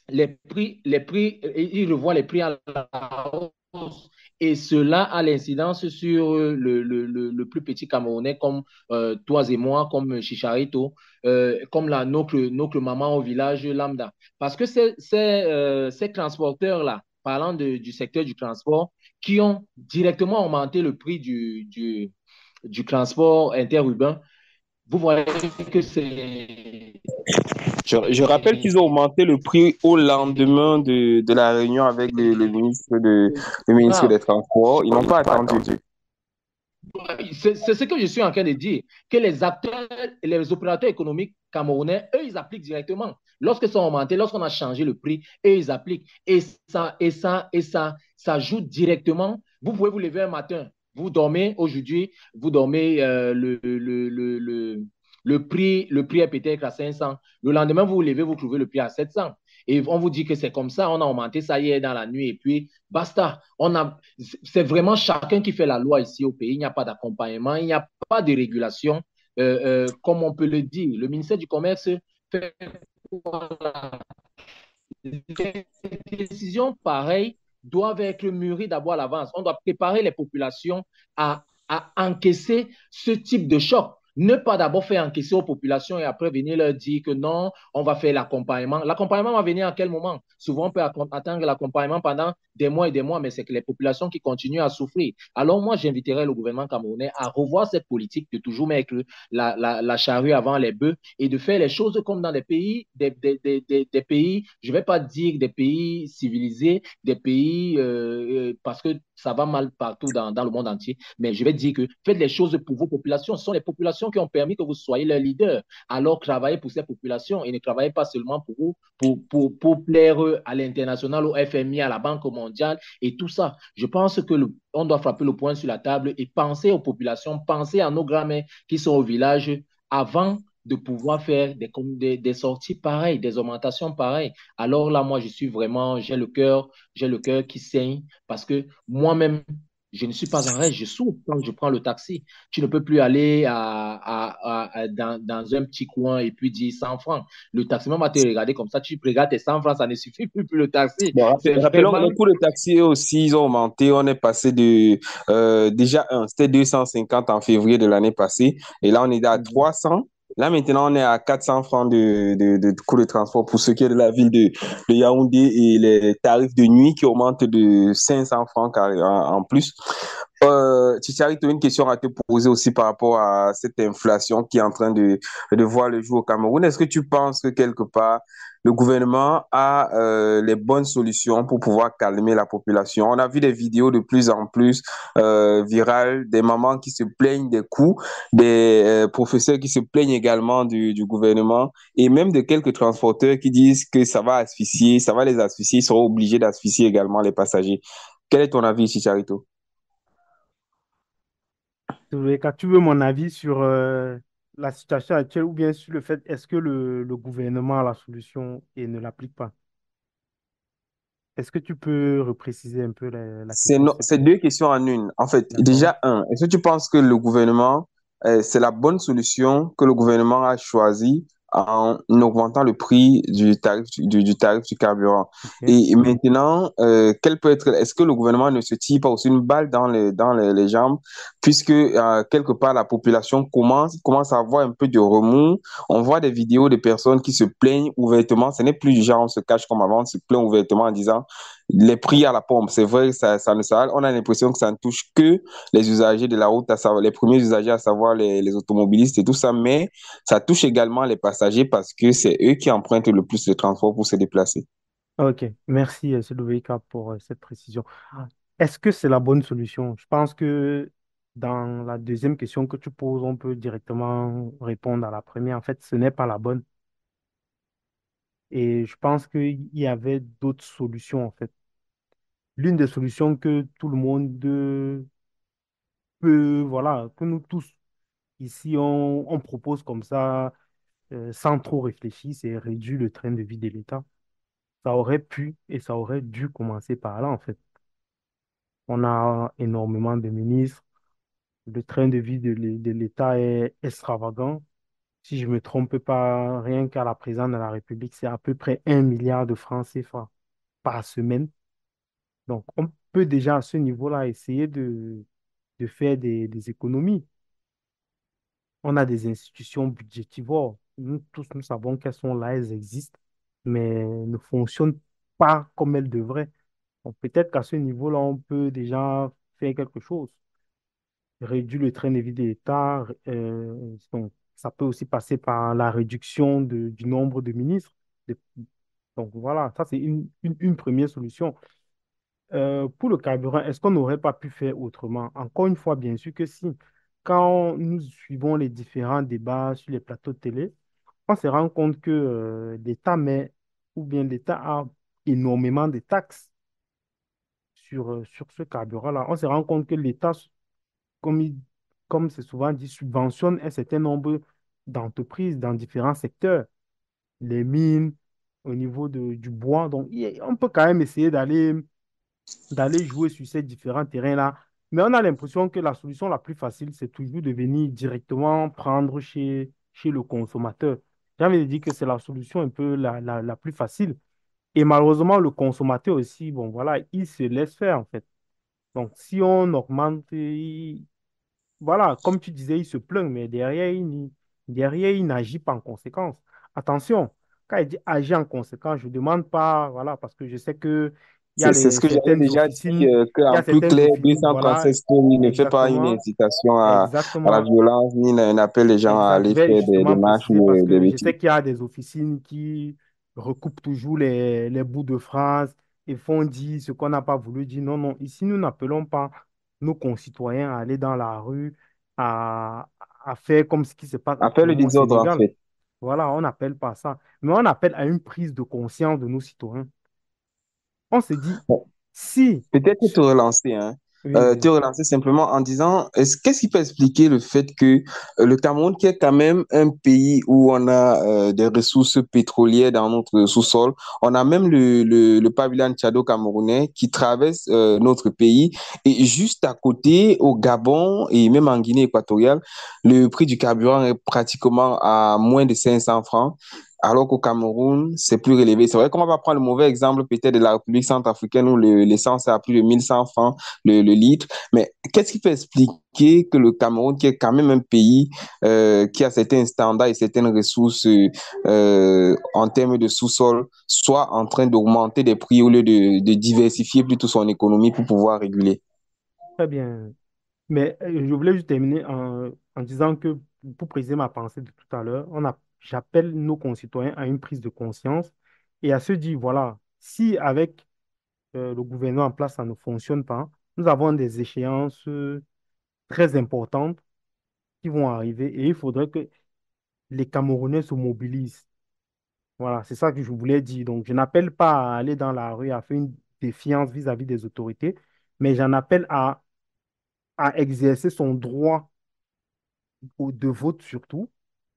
ils revoient les prix à la hausse et cela a l'incidence sur le plus petit Camerounais comme toi et moi, comme Chicharito, comme notre maman au village lambda. Parce que ces transporteurs-là, parlant du secteur du transport, qui ont directement augmenté le prix du transport interurbain, vous voyez que c'est... Je rappelle qu'ils ont augmenté le prix au lendemain de la réunion avec le ministre des grave. Transports. Ils n'ont pas attendu. C'est ce que je suis en train de dire, que les acteurs, les opérateurs économiques camerounais, eux, ils appliquent directement. Lorsque ça a augmenté, lorsqu'on a changé le prix, eux, ils appliquent. Ça joue directement. Vous pouvez vous lever un matin, vous dormez aujourd'hui, vous dormez le prix est peut-être à 500. Le lendemain, vous vous levez, vous trouvez le prix à 700. Et on vous dit que c'est comme ça, on a augmenté ça hier dans la nuit et puis basta. C'est vraiment chacun qui fait la loi ici au pays. Il n'y a pas d'accompagnement, il n'y a pas de régulation, comme on peut le dire. Le ministère du Commerce fait voilà, des décisions pareilles doivent être mûries d'abord à l'avance. On doit préparer les populations à encaisser ce type de choc. Ne pas d'abord faire encaisser aux populations et après venir leur dire que non, on va faire l'accompagnement. L'accompagnement va venir à quel moment? Souvent, on peut attendre l'accompagnement pendant des mois et des mois, mais c'est que les populations qui continuent à souffrir. Alors moi, j'inviterais le gouvernement camerounais à revoir cette politique de toujours mettre la charrue avant les bœufs et de faire les choses comme dans les pays, des pays, je ne vais pas dire des pays civilisés, des pays, parce que ça va mal partout dans le monde entier, mais je vais dire que faites les choses pour vos populations. Ce sont les populations qui ont permis que vous soyez leurs leaders. Alors travaillez pour ces populations et ne travaillez pas seulement pour vous, pour plaire à l'international, au FMI, à la Banque mondiale et tout ça. Je pense que on doit frapper le point sur la table et penser aux populations, penser à nos grands-mères qui sont au village avant de pouvoir faire des sorties pareilles, des augmentations pareilles. Alors là, moi, je suis vraiment, j'ai le cœur qui saigne parce que moi-même, je ne suis pas en reste, je souffre quand je prends le taxi. Tu ne peux plus aller dans un petit coin et puis dire 100 francs. Le taximan va te regarder comme ça, tu regardes tes 100 francs, ça ne suffit plus pour le taxi. Bon, C'est rappelons que vraiment... les coûts de taxi eux aussi, ils ont augmenté. On est passé de c'était 250 en février de l'année passée. Et là, on est à 300. Là, maintenant, on est à 400 francs de coût de transport pour ce qui est de la ville de Yaoundé et les tarifs de nuit qui augmentent de 500 francs en plus. Chichari, tu as une question à te poser aussi par rapport à cette inflation qui est en train de voir le jour au Cameroun. Est-ce que tu penses que quelque part, le gouvernement a les bonnes solutions pour pouvoir calmer la population? On a vu des vidéos de plus en plus virales, des mamans qui se plaignent des coûts, des professeurs qui se plaignent également du gouvernement et même de quelques transporteurs qui disent que ça va asphyxier, ça va les asphyxier, ils seront obligés d'asphyxier également les passagers. Quel est ton avis, Chicharito? Tu veux mon avis sur la situation actuelle ou bien sur le fait est-ce que le gouvernement a la solution et ne l'applique pas? Est-ce que tu peux repréciser un peu la C'est question, s'il te c'est plaît? deux questions en une. En fait, D'accord. déjà, est-ce que tu penses que le gouvernement, c'est la bonne solution que le gouvernement a choisie en augmentant le prix du tarif du carburant? Ok. Et maintenant, est-ce que le gouvernement ne se tire pas aussi une balle dans les jambes, puisque quelque part la population commence à avoir un peu de remous. On voit des vidéos de personnes qui se plaignent ouvertement. Ce n'est plus du genre on se cache comme avant, on se plaint ouvertement en disant les prix à la pompe, c'est vrai, on a l'impression que ça ne touche que les usagers de la route, à savoir, les premiers usagers, à savoir les automobilistes et tout ça, mais ça touche également les passagers parce que c'est eux qui empruntent le plus de transport pour se déplacer. Ok. Merci, Ludovica, pour cette précision. Est-ce que c'est la bonne solution? Je pense que dans la deuxième question que tu poses, on peut directement répondre à la première. En fait, ce n'est pas la bonne. Et je pense qu'il y avait d'autres solutions, en fait. L'une des solutions que tout le monde peut, voilà, que nous tous, ici, on propose comme ça, sans trop réfléchir, c'est réduire le train de vie de l'État. Ça aurait pu et ça aurait dû commencer par là, en fait. On a énormément de ministres. Le train de vie de l'État est extravagant. Si je ne me trompe pas, rien qu'à la présidente de la République, c'est à peu près 1 milliard de francs CFA par semaine. Donc, on peut déjà à ce niveau-là essayer de faire des économies. On a des institutions budgétivores. Nous tous, nous savons qu'elles sont là, elles existent, mais ne fonctionnent pas comme elles devraient. Donc, peut-être qu'à ce niveau-là, on peut déjà faire quelque chose. Réduire le train de vie de l'État. Donc, ça peut aussi passer par la réduction du nombre de ministres. De- Donc, voilà, ça, c'est une première solution. Pour le carburant, est-ce qu'on n'aurait pas pu faire autrement? Encore une fois, bien sûr que si. Quand nous suivons les différents débats sur les plateaux de télé, on se rend compte que l'État met, ou bien l'État a énormément de taxes sur ce carburant-là. On se rend compte que l'État, comme, comme c'est souvent dit, subventionne un certain nombre d'entreprises dans différents secteurs, les mines, au niveau du bois. Donc, on peut quand même essayer d'aller jouer sur ces différents terrains-là. Mais on a l'impression que la solution la plus facile, c'est toujours de venir directement prendre chez le consommateur. J'ai envie de dire que c'est la solution un peu la plus facile. Et malheureusement, le consommateur aussi, bon, voilà, il se laisse faire en fait. Donc, si on augmente, voilà, comme tu disais, il se plaint, mais derrière, il n'agit pas en conséquence. Attention, quand il dit agir en conséquence, je ne demande pas, voilà, parce que je sais que C'est ce que j'avais déjà dit, il y a qu'en plus certaines clair, officines, voilà, 236 story ne fait pas une exactement, incitation à la exactement. violence, ni n'appelle les gens à Exact. Je aller vais faire des justement marches préciser parce ou des que je bêtises. sais qu'il y a des officines qui recoupent toujours les bouts de phrases et font dire ce qu'on n'a pas voulu dire. Non, non. Ici, nous n'appelons pas nos concitoyens à aller dans la rue, à, à faire comme ce qui se passe À faire le actuellement au désordre, en Sénégal. fait. Voilà, on n'appelle pas ça. Mais on appelle à une prise de conscience de nos citoyens. On se dit, si... Peut-être te relancer, hein. Oui, Te oui. relancer simplement en disant, qu'est-ce qui peut expliquer le fait que le Cameroun, qui est quand même un pays où on a des ressources pétrolières dans notre sous-sol, on a même le pavillon tchado-camerounais qui traverse notre pays et juste à côté, au Gabon et même en Guinée équatoriale, le prix du carburant est pratiquement à moins de 500 francs. Alors qu'au Cameroun, c'est plus relevé. C'est vrai qu'on va prendre le mauvais exemple peut-être de la République centrafricaine où l'essence est à plus de 1100 francs le litre. Mais qu'est-ce qui peut expliquer que le Cameroun, qui est quand même un pays qui a certains standards et certaines ressources en termes de sous-sol, soit en train d'augmenter des prix au lieu de diversifier plutôt son économie pour pouvoir réguler? Très bien. Mais je voulais juste terminer en disant que, pour préciser ma pensée de tout à l'heure, j'appelle nos concitoyens à une prise de conscience et à se dire, voilà, si avec le gouvernement en place, ça ne fonctionne pas, nous avons des échéances très importantes qui vont arriver et il faudrait que les Camerounais se mobilisent. Voilà, c'est ça que je voulais dire. Donc, je n'appelle pas à aller dans la rue à faire une défiance vis-à-vis des autorités, mais j'en appelle à exercer son droit de vote surtout,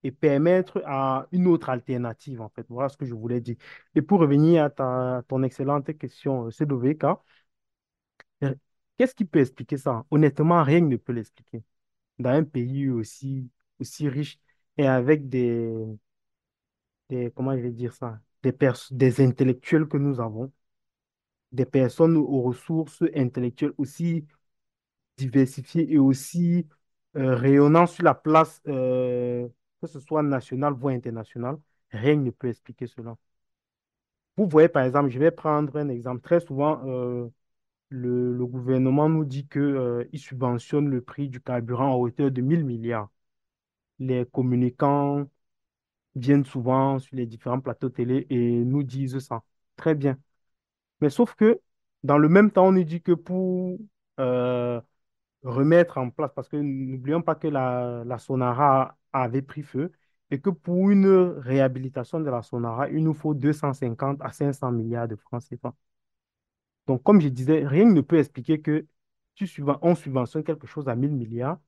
et permettre à une autre alternative, en fait. Voilà ce que je voulais dire. Et pour revenir à ton excellente question, CWK, euh, qu'est-ce qui peut expliquer ça? Honnêtement, rien ne peut l'expliquer. Dans un pays aussi riche et avec comment je vais dire ça, des intellectuels que nous avons, des personnes aux ressources intellectuelles aussi diversifiées et aussi rayonnant sur la place, que ce soit nationale ou internationale, rien ne peut expliquer cela. Vous voyez, par exemple, je vais prendre un exemple. Très souvent, le gouvernement nous dit que, il subventionne le prix du carburant à hauteur de 1 000 milliards. Les communicants viennent souvent sur les différents plateaux télé et nous disent ça. Très bien. Mais sauf que, dans le même temps, on nous dit que pour euh, remettre en place, parce que n'oublions pas que la Sonara avait pris feu et que pour une réhabilitation de la Sonara, il nous faut 250 à 500 milliards de francs CFA. Donc, comme je disais, rien ne peut expliquer que on subventionne quelque chose à 1 000 milliards,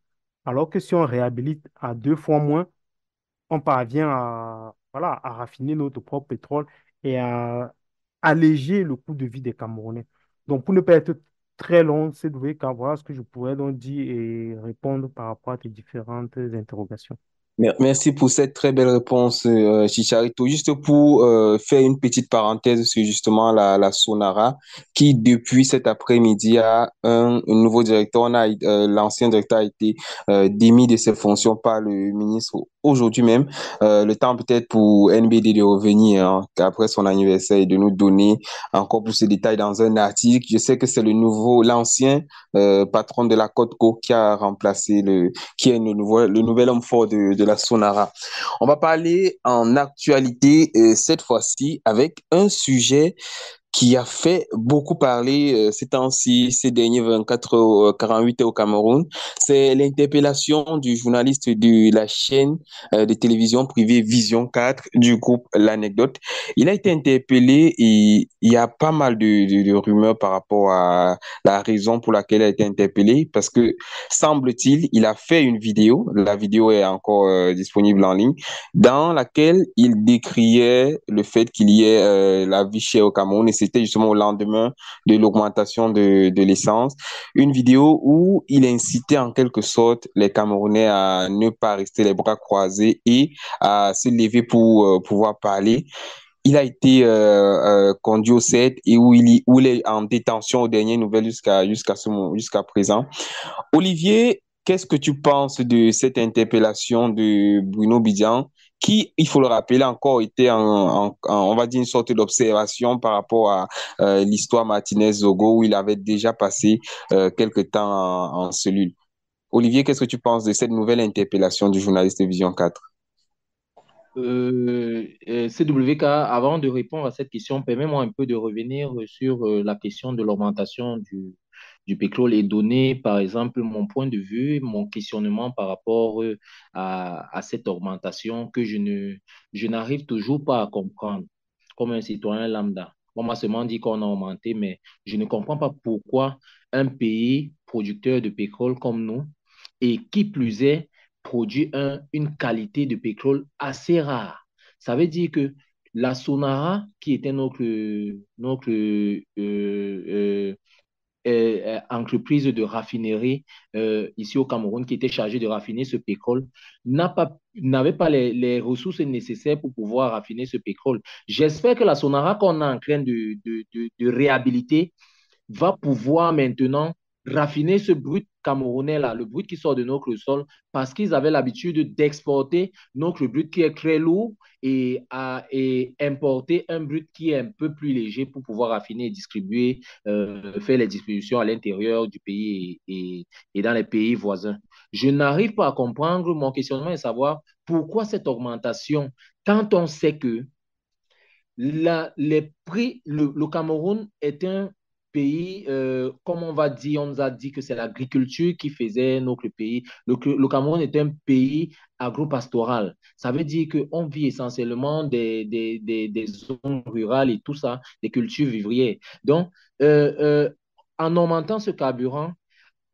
alors que si on réhabilite à 2 fois moins, on parvient voilà, à raffiner notre propre pétrole et à alléger le coût de vie des Camerounais. Donc, pour ne pas être très long, c'est de voilà ce que je pourrais donc dire et répondre par rapport à tes différentes interrogations. Merci pour cette très belle réponse, Chicharito. Juste pour faire une petite parenthèse sur justement la Sonara, qui depuis cet après-midi a un nouveau directeur. L'ancien directeur a été démis de ses fonctions par le ministre aujourd'hui même. Le temps peut-être pour NBD de revenir après son anniversaire et de nous donner encore plus de détails dans un article. Je sais que c'est l'ancien patron de la Côte-Co qui a remplacé qui est le nouvel homme fort de la Sonara. On va parler en actualité cette fois-ci avec un sujet qui a fait beaucoup parler ces temps-ci, ces derniers 24 heures, 48 heures au Cameroun. C'est l'interpellation du journaliste de la chaîne de télévision privée Vision 4 du groupe L'Anecdote. Il a été interpellé et il y a pas mal de rumeurs par rapport à la raison pour laquelle il a été interpellé parce que, semble-t-il, il a fait une vidéo, la vidéo est encore disponible en ligne, dans laquelle il décriait le fait qu'il y ait la vie chère au Cameroun et c'était justement au lendemain de l'augmentation de l'essence. Une vidéo où il incitait en quelque sorte les Camerounais à ne pas rester les bras croisés et à se lever pour pouvoir parler. Il a été conduit au CED et où il est en détention aux dernières nouvelles jusqu'à présent. Olivier, qu'est-ce que tu penses de cette interpellation de Bruno Bidian, qui, il faut le rappeler, encore était on va dire, une sorte d'observation par rapport à l'histoire Martinez-Zogo, où il avait déjà passé quelque temps en cellule. Olivier, qu'est-ce que tu penses de cette nouvelle interpellation du journaliste de Vision 4? CWK, avant de répondre à cette question, permets-moi un peu de revenir sur la question de l'augmentation du pétrole et donner, par exemple, mon point de vue, mon questionnement par rapport à cette augmentation que je n'arrive toujours pas à comprendre comme un citoyen lambda. On m'a seulement dit qu'on a augmenté, mais je ne comprends pas pourquoi un pays producteur de pétrole comme nous, et qui plus est, produit une qualité de pétrole assez rare. Ça veut dire que la Sonara, qui était notre entreprise de raffinerie ici au Cameroun, qui était chargée de raffiner ce pétrole, n'avait pas les ressources nécessaires pour pouvoir raffiner ce pétrole. J'espère que la Sonara qu'on est en train de réhabiliter va pouvoir maintenant raffiner ce brut camerounais-là, le brut qui sort de notre sol, parce qu'ils avaient l'habitude d'exporter notre brut qui est très lourd et importer un brut qui est un peu plus léger pour pouvoir raffiner et distribuer, faire les distributions à l'intérieur du pays et dans les pays voisins. Je n'arrive pas à comprendre, mon questionnement est de savoir pourquoi cette augmentation, quand on sait que les prix, le Cameroun est un pays, comme on va dire, on nous a dit que c'est l'agriculture qui faisait notre pays. Le Cameroun est un pays agropastoral. Ça veut dire qu'on vit essentiellement des zones rurales et tout ça, des cultures vivrières. Donc, en augmentant ce carburant,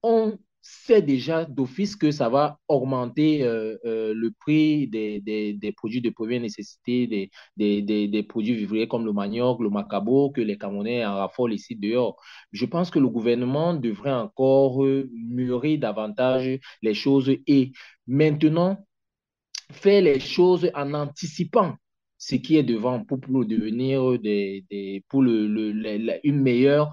on sait déjà d'office que ça va augmenter le prix des produits de première nécessité, des produits vivriers comme le manioc, le macabo, que les Camerounais en raffolent ici dehors. Je pense que le gouvernement devrait encore mûrir davantage les choses et maintenant faire les choses en anticipant ce qui est devant pour devenir pour une meilleure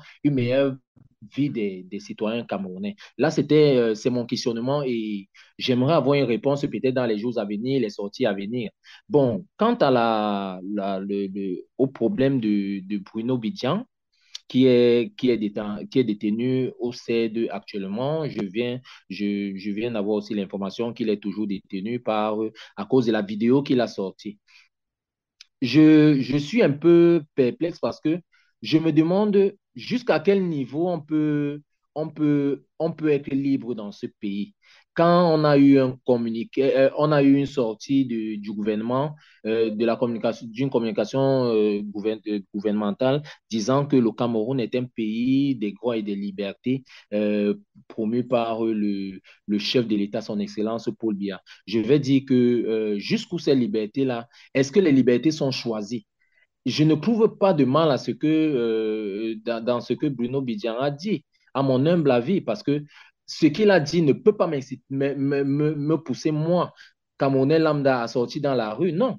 vie des citoyens camerounais. Là, c'est mon questionnement et j'aimerais avoir une réponse peut-être dans les jours à venir, les sorties à venir. Bon, quant à au problème de Bruno Bidjan, qui est détenu au CED actuellement. Je viens d'avoir aussi l'information qu'il est toujours détenu à cause de la vidéo qu'il a sortie. Je suis un peu perplexe parce que je me demande jusqu'à quel niveau on peut être libre dans ce pays. Quand on a eu un communiqué, on a eu une sortie du gouvernement, de la communication, d'une communication gouvernementale disant que le Cameroun est un pays des droits et des libertés promu par le chef de l'État, son Excellence Paul Biya. Je vais dire que jusqu'où ces libertés-là, est-ce que les libertés sont choisies? Je ne trouve pas de mal à ce que, dans ce que Bruno Bidjan a dit, à mon humble avis, parce que ce qu'il a dit ne peut pas me pousser, moi, Camerounais lambda a sorti dans la rue. Non,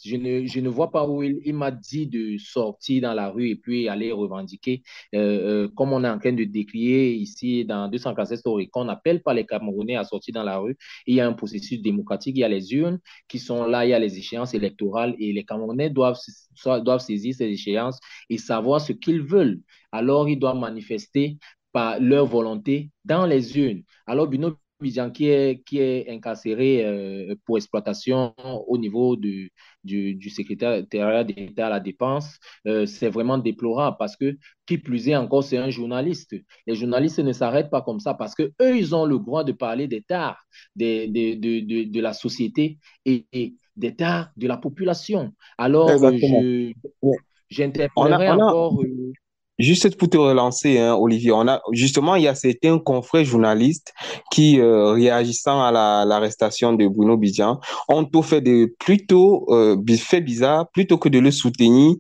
je ne vois pas où il m'a dit de sortir dans la rue et puis aller revendiquer, comme on est en train de décrier ici dans 247 Story, qu'on n'appelle pas les Camerounais à sortir dans la rue. Il y a un processus démocratique, il y a les urnes qui sont là, il y a les échéances électorales et les Camerounais doivent saisir ces échéances et savoir ce qu'ils veulent. Alors, ils doivent manifester par leur volonté dans les urnes. Alors, Bruno Bijan qui est incarcéré pour exploitation au niveau du secrétariat d'État à la dépense, c'est vraiment déplorable parce que, qui plus est encore, c'est un journaliste. Les journalistes ne s'arrêtent pas comme ça parce qu'eux, ils ont le droit de parler des tares de la société et des tares de la population. Alors, Exactement. Ouais. j'interpellerai On a, encore. juste pour te relancer, hein, Olivier, justement, il y a certains confrères journalistes qui, réagissant à l'arrestation de Bruno Bidjan, ont tout fait fait bizarre, plutôt que de le soutenir.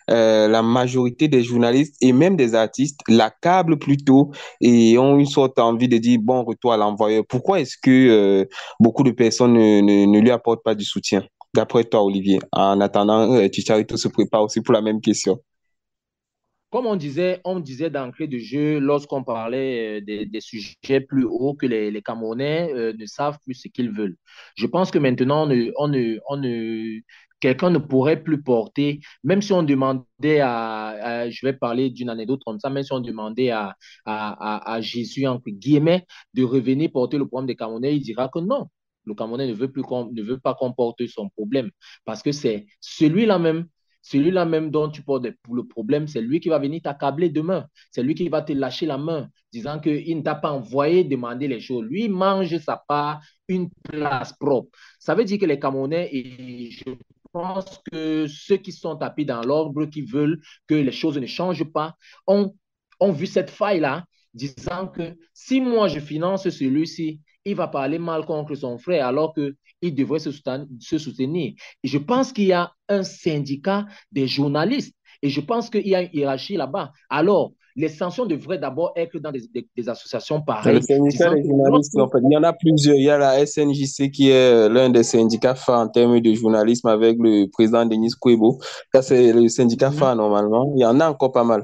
La majorité des journalistes et même des artistes l'accablent plutôt et ont une sorte d'envie de dire bon retour à l'envoyeur. Pourquoi est-ce que beaucoup de personnes ne lui apportent pas du soutien, d'après toi, Olivier? En attendant, Chicharito se prépare aussi pour la même question. Comme on disait d'entrée de jeu lorsqu'on parlait des sujets plus hauts que les Camerounais ne savent plus ce qu'ils veulent. Je pense que maintenant, quelqu'un ne pourrait plus porter, même si on demandait je vais parler d'une anecdote comme ça, même si on demandait à Jésus, entre guillemets, de revenir porter le problème des Camerounais, il dira que non. Le Camerounais ne veut pas qu'on porte son problème parce que c'est celui-là même dont tu portes le problème, c'est lui qui va venir t'accabler demain. C'est lui qui va te lâcher la main, disant qu'il ne t'a pas envoyé demander les choses. Lui mange sa part, une place propre. Ça veut dire que les Camerounais, et je pense que ceux qui sont tapis dans l'ordre, qui veulent que les choses ne changent pas, ont, ont vu cette faille-là, disant que si moi je finance celui-ci, il va parler mal contre son frère, alors qu'il devrait se soutenir. Et je pense qu'il y a un syndicat des journalistes. Et je pense qu'il y a une hiérarchie là-bas. Alors, les sanctions devraient d'abord être dans des associations Le pareilles, syndicat disant des que journalistes, en fait, il y en a plusieurs. Il y a la SNJC qui est l'un des syndicats phares en termes de journalisme avec le président Denis Kouebo. Ça, c'est le syndicat Mhm. phare normalement. Il y en a encore pas mal.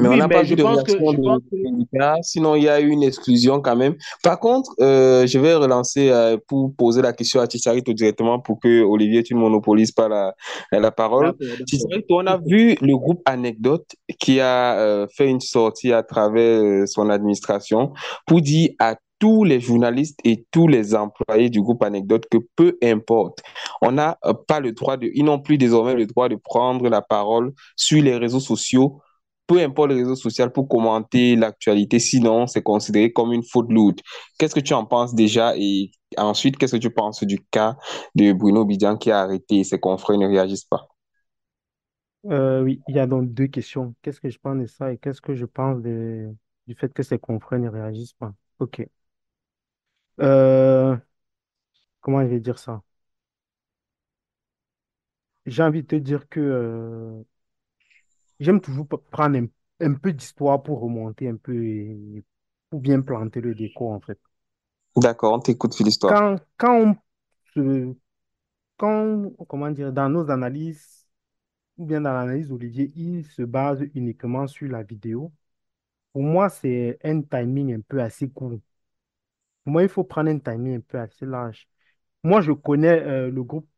Mais on Oui, n'a pas mais vu de réaction je pense de que syndicats, sinon il y a eu une exclusion quand même. Par contre, je vais relancer pour poser la question à Ticharito directement pour que Olivier, tu ne monopolises pas la parole. d'accord, d'accord. Ticharito, on a vu le groupe Anecdote qui a fait une sortie à travers son administration pour dire à tous les journalistes et tous les employés du groupe Anecdote que peu importe, on n'a pas le droit ils n'ont plus désormais le droit de prendre la parole sur les réseaux sociaux, peu importe les réseaux sociaux, pour commenter l'actualité, sinon c'est considéré comme une faute lourde. Qu'est-ce que tu en penses déjà? Et ensuite, qu'est-ce que tu penses du cas de Bruno Bidjan qui a arrêté et ses confrères ne réagissent pas? Oui, il y a donc deux questions. Qu'est-ce que je pense de ça et qu'est-ce que je pense du fait que ses confrères ne réagissent pas? OK. Euh, Comment je vais dire ça? J'ai envie de te dire que j'aime toujours prendre un peu d'histoire pour remonter un peu et pour bien planter le décor, en fait. D'accord, on t'écoute, l'histoire. Quand on se, comment dire, dans nos analyses, ou bien dans l'analyse d'Olivier, il se base uniquement sur la vidéo. Pour moi, c'est un timing un peu assez court. Pour moi, il faut prendre un timing un peu assez large. Moi, je connais le groupe,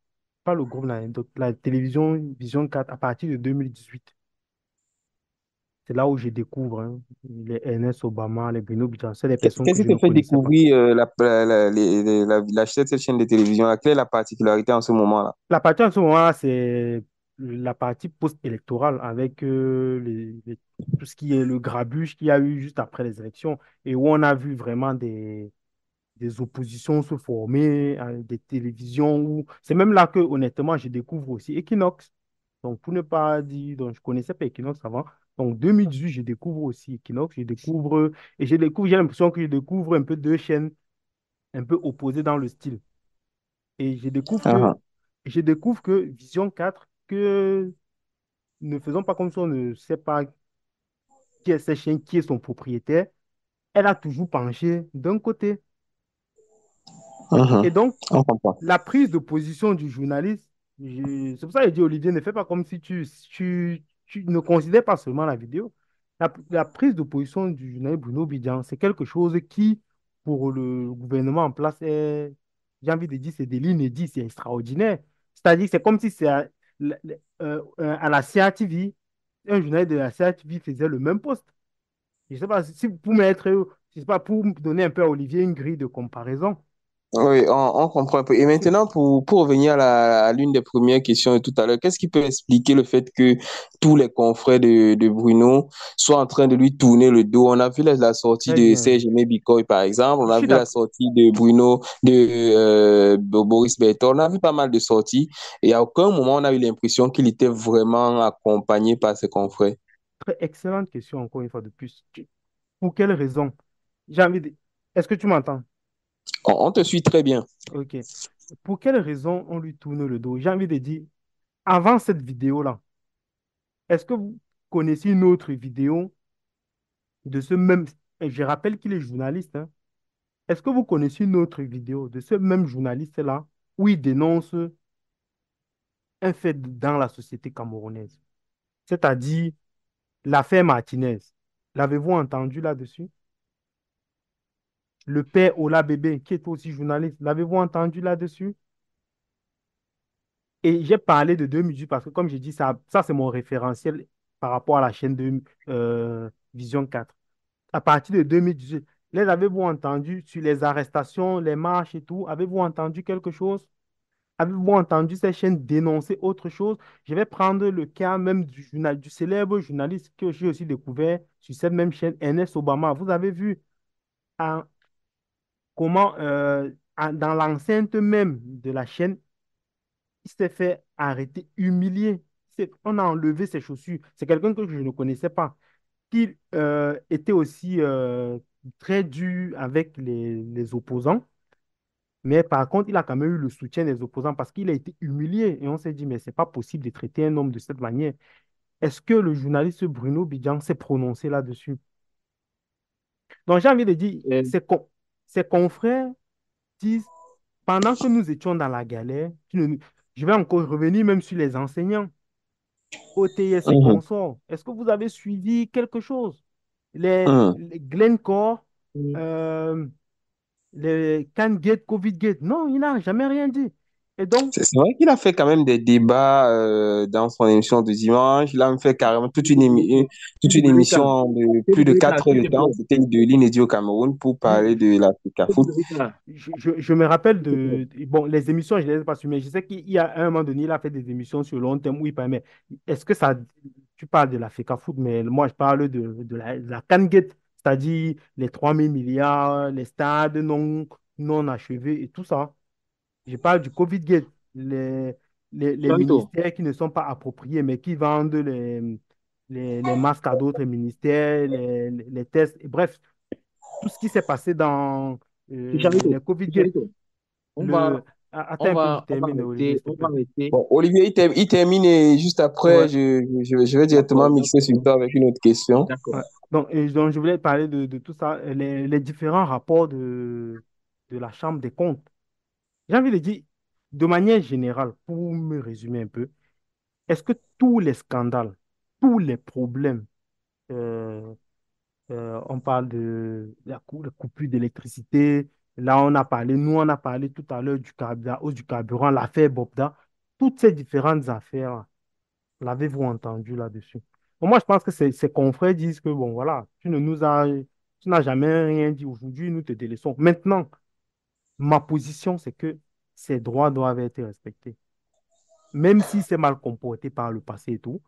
pas le groupe, la télévision Vision 4 à partir de 2018. C'est là où je découvre hein, les Ernest Obama, les Bruno Bijan, c'est des personnes que Qu'est-ce je qui ne te fait connaissais pas. découvrir cette chaîne de télévision? Quelle est la particularité en ce moment-là? La partie en ce moment-là, c'est la partie post-électorale avec tout ce qui est le grabuge qu'il y a eu juste après les élections et où on a vu vraiment des oppositions se former, des télévisions où c'est même là que honnêtement je découvre aussi Equinox. Donc pour ne pas dire, donc je connaissais pas Equinox avant. Donc 2018, je découvre aussi Equinox, j'ai l'impression que je découvre un peu deux chaînes un peu opposées dans le style. Et Ah, je découvre que Vision 4, que ne faisons pas comme si on ne sait pas qui est cette chaîne, qui est son propriétaire, elle a toujours penché d'un côté. Mhm. Et donc, On comprend. la prise de position du journaliste, c'est pour ça que j'ai dit, Olivier, ne fais pas comme si tu ne considères pas seulement la vidéo. La prise de position du journaliste Bruno Bidjan, c'est quelque chose qui, pour le gouvernement en place, j'ai envie de dire, c'est de l'inédit, c'est extraordinaire. C'est-à-dire, c'est comme si c'est à la CRTV, un journaliste de la CRTV faisait le même poste. Je ne sais pas si pour mettre, je sais pas, pour donner un peu à Olivier une grille de comparaison. Oui, on comprend un peu. Et maintenant, pour revenir à l'une des premières questions de tout à l'heure, qu'est-ce qui peut expliquer le fait que tous les confrères de Bruno soient en train de lui tourner le dos? On a vu la sortie Très de bien. Serge Aimé Bikoy, par exemple. On Je a suis vu la d'accord. sortie de Bruno, de Boris Berthold. On a vu pas mal de sorties. Et à aucun moment, on a eu l'impression qu'il était vraiment accompagné par ses confrères. Très excellente question, encore une fois de plus. Pour quelle raison? J'ai envie de... Est-ce que tu m'entends? On te suit très bien. OK. Pour quelle raison on lui tourne le dos? J'ai envie de dire, avant cette vidéo-là, est-ce que vous connaissez une autre vidéo de ce même... Et je rappelle qu'il est journaliste, hein. Est-ce que vous connaissez une autre vidéo de ce même journaliste-là où il dénonce un fait dans la société camerounaise? C'est-à-dire l'affaire Martinez. L'avez-vous entendu là-dessus? Le père Ola Bébé, qui est aussi journaliste, l'avez-vous entendu là-dessus? Et j'ai parlé de 2018 parce que, comme j'ai dit, ça c'est mon référentiel par rapport à la chaîne de Vision 4. À partir de 2018, les avez-vous entendu sur les arrestations, les marches et tout? Avez-vous entendu quelque chose? Avez-vous entendu ces chaînes dénoncer autre chose? Je vais prendre le cas même du célèbre journaliste que j'ai aussi découvert sur cette même chaîne, Ernest Obama. Vous avez vu hein, comment, dans l'enceinte même de la chaîne, il s'est fait arrêter, humilié. On a enlevé ses chaussures. C'est quelqu'un que je ne connaissais pas, qui était aussi très dur avec les opposants. Mais par contre, il a quand même eu le soutien des opposants parce qu'il a été humilié. Et on s'est dit, mais c'est pas possible de traiter un homme de cette manière. Est-ce que le journaliste Bruno Bidjan s'est prononcé là-dessus? Donc j'ai envie de dire, Euh, ses confrères disent, pendant que nous étions dans la galère, je vais encore revenir même sur les enseignants. OTS et Mhm. consorts. Est-ce que vous avez suivi quelque chose? Mhm. Les Glencore, euh, les CanGate, CovidGate. Non, il n'a jamais rien dit. Et donc, C'est vrai qu'il a fait quand même des débats dans son émission de dimanche. Il a même fait carrément toute une Rika, émission de plus de Rika, 4 heures s'il de te temps. plaît. C'était de l'inédit au Cameroun pour parler de l'Africa Foot. Rika, je me rappelle s'il te plaît. bon, les émissions, je ne les ai pas suivies, mais je sais qu'il y a un moment donné, il a fait des émissions sur long terme où il parlait. Mais est-ce que ça, tu parles de l'Africa Foot, mais moi, je parle de la CanGate, c'est-à-dire les 3 000 milliards, les stades non achevés et tout ça. Je parle du COVID-Gate, les Santo, ministères qui ne sont pas appropriés, mais qui vendent les masques à d'autres ministères, les tests, et bref, tout ce qui s'est passé dans Chicharito, les COVID-Gate. Chicharito. On Le... va, Attends un peu, je termine, Olivier, s'il te on plaît. va rester. Bon, Olivier, il termine et juste après, Ouais, je vais directement D'accord, mixer sur d'accord, toi avec une autre question. ouais. d'accord. Donc, je voulais parler de tout ça, les différents rapports de la Chambre des comptes. J'ai envie de dire, de manière générale, pour me résumer un peu, est-ce que tous les scandales, tous les problèmes, euh, on parle de la coupure d'électricité, là nous on a parlé tout à l'heure de la hausse du carburant, l'affaire Bobda, toutes ces différentes affaires, l'avez-vous entendu là-dessus? Bon, moi je pense que ses confrères disent que bon voilà, tu n'as jamais rien dit aujourd'hui, nous te délaissons. Maintenant, ma position c'est que ces droits doivent être respectés. Même si c'est mal comporté par le passé et tout,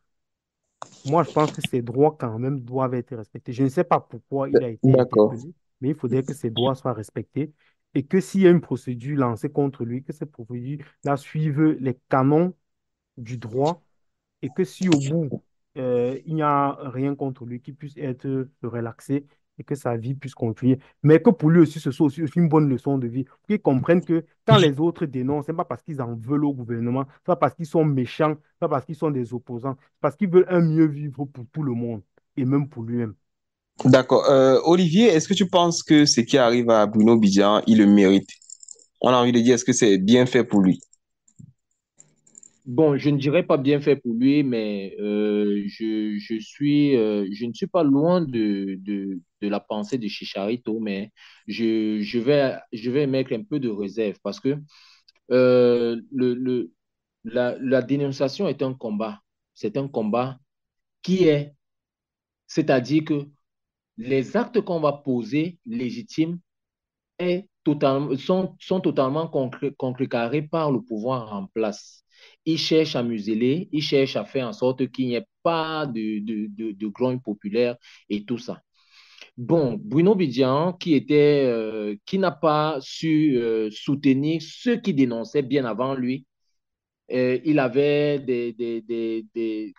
moi, je pense que ses droits, quand même, doivent être respectés. Je ne sais pas pourquoi il a été D'accord. interpellé, mais il faudrait que ses droits soient respectés et que s'il y a une procédure lancée contre lui, que cette procédure-là suive les canons du droit et que si au bout, il n'y a rien contre lui, qu'il puisse être relaxé et que sa vie puisse continuer. Mais que pour lui aussi, ce soit aussi une bonne leçon de vie. Pour qu'il comprenne que quand les autres dénoncent, ce n'est pas parce qu'ils en veulent au gouvernement, ce n'est pas parce qu'ils sont méchants, ce n'est pas parce qu'ils sont des opposants, c'est parce qu'ils veulent un mieux vivre pour tout le monde et même pour lui-même. D'accord. Olivier, est-ce que tu penses que ce qui arrive à Bruno Bidjan, il le mérite? on a envie de dire, est-ce que c'est bien fait pour lui? Bon, je ne dirais pas bien fait pour lui, mais je ne suis pas loin de la pensée de Chicharito, mais je vais mettre un peu de réserve parce que la dénonciation est un combat. C'est un combat qui est, c'est-à-dire que les actes qu'on va poser légitimes sont totalement contrecarrés par le pouvoir en place. Ils cherchent à museler, ils cherchent à faire en sorte qu'il n'y ait pas de grogne populaire et tout ça. Bon, Bruno Bidjan, qui n'a pas su soutenir ceux qui dénonçaient bien avant lui, il avait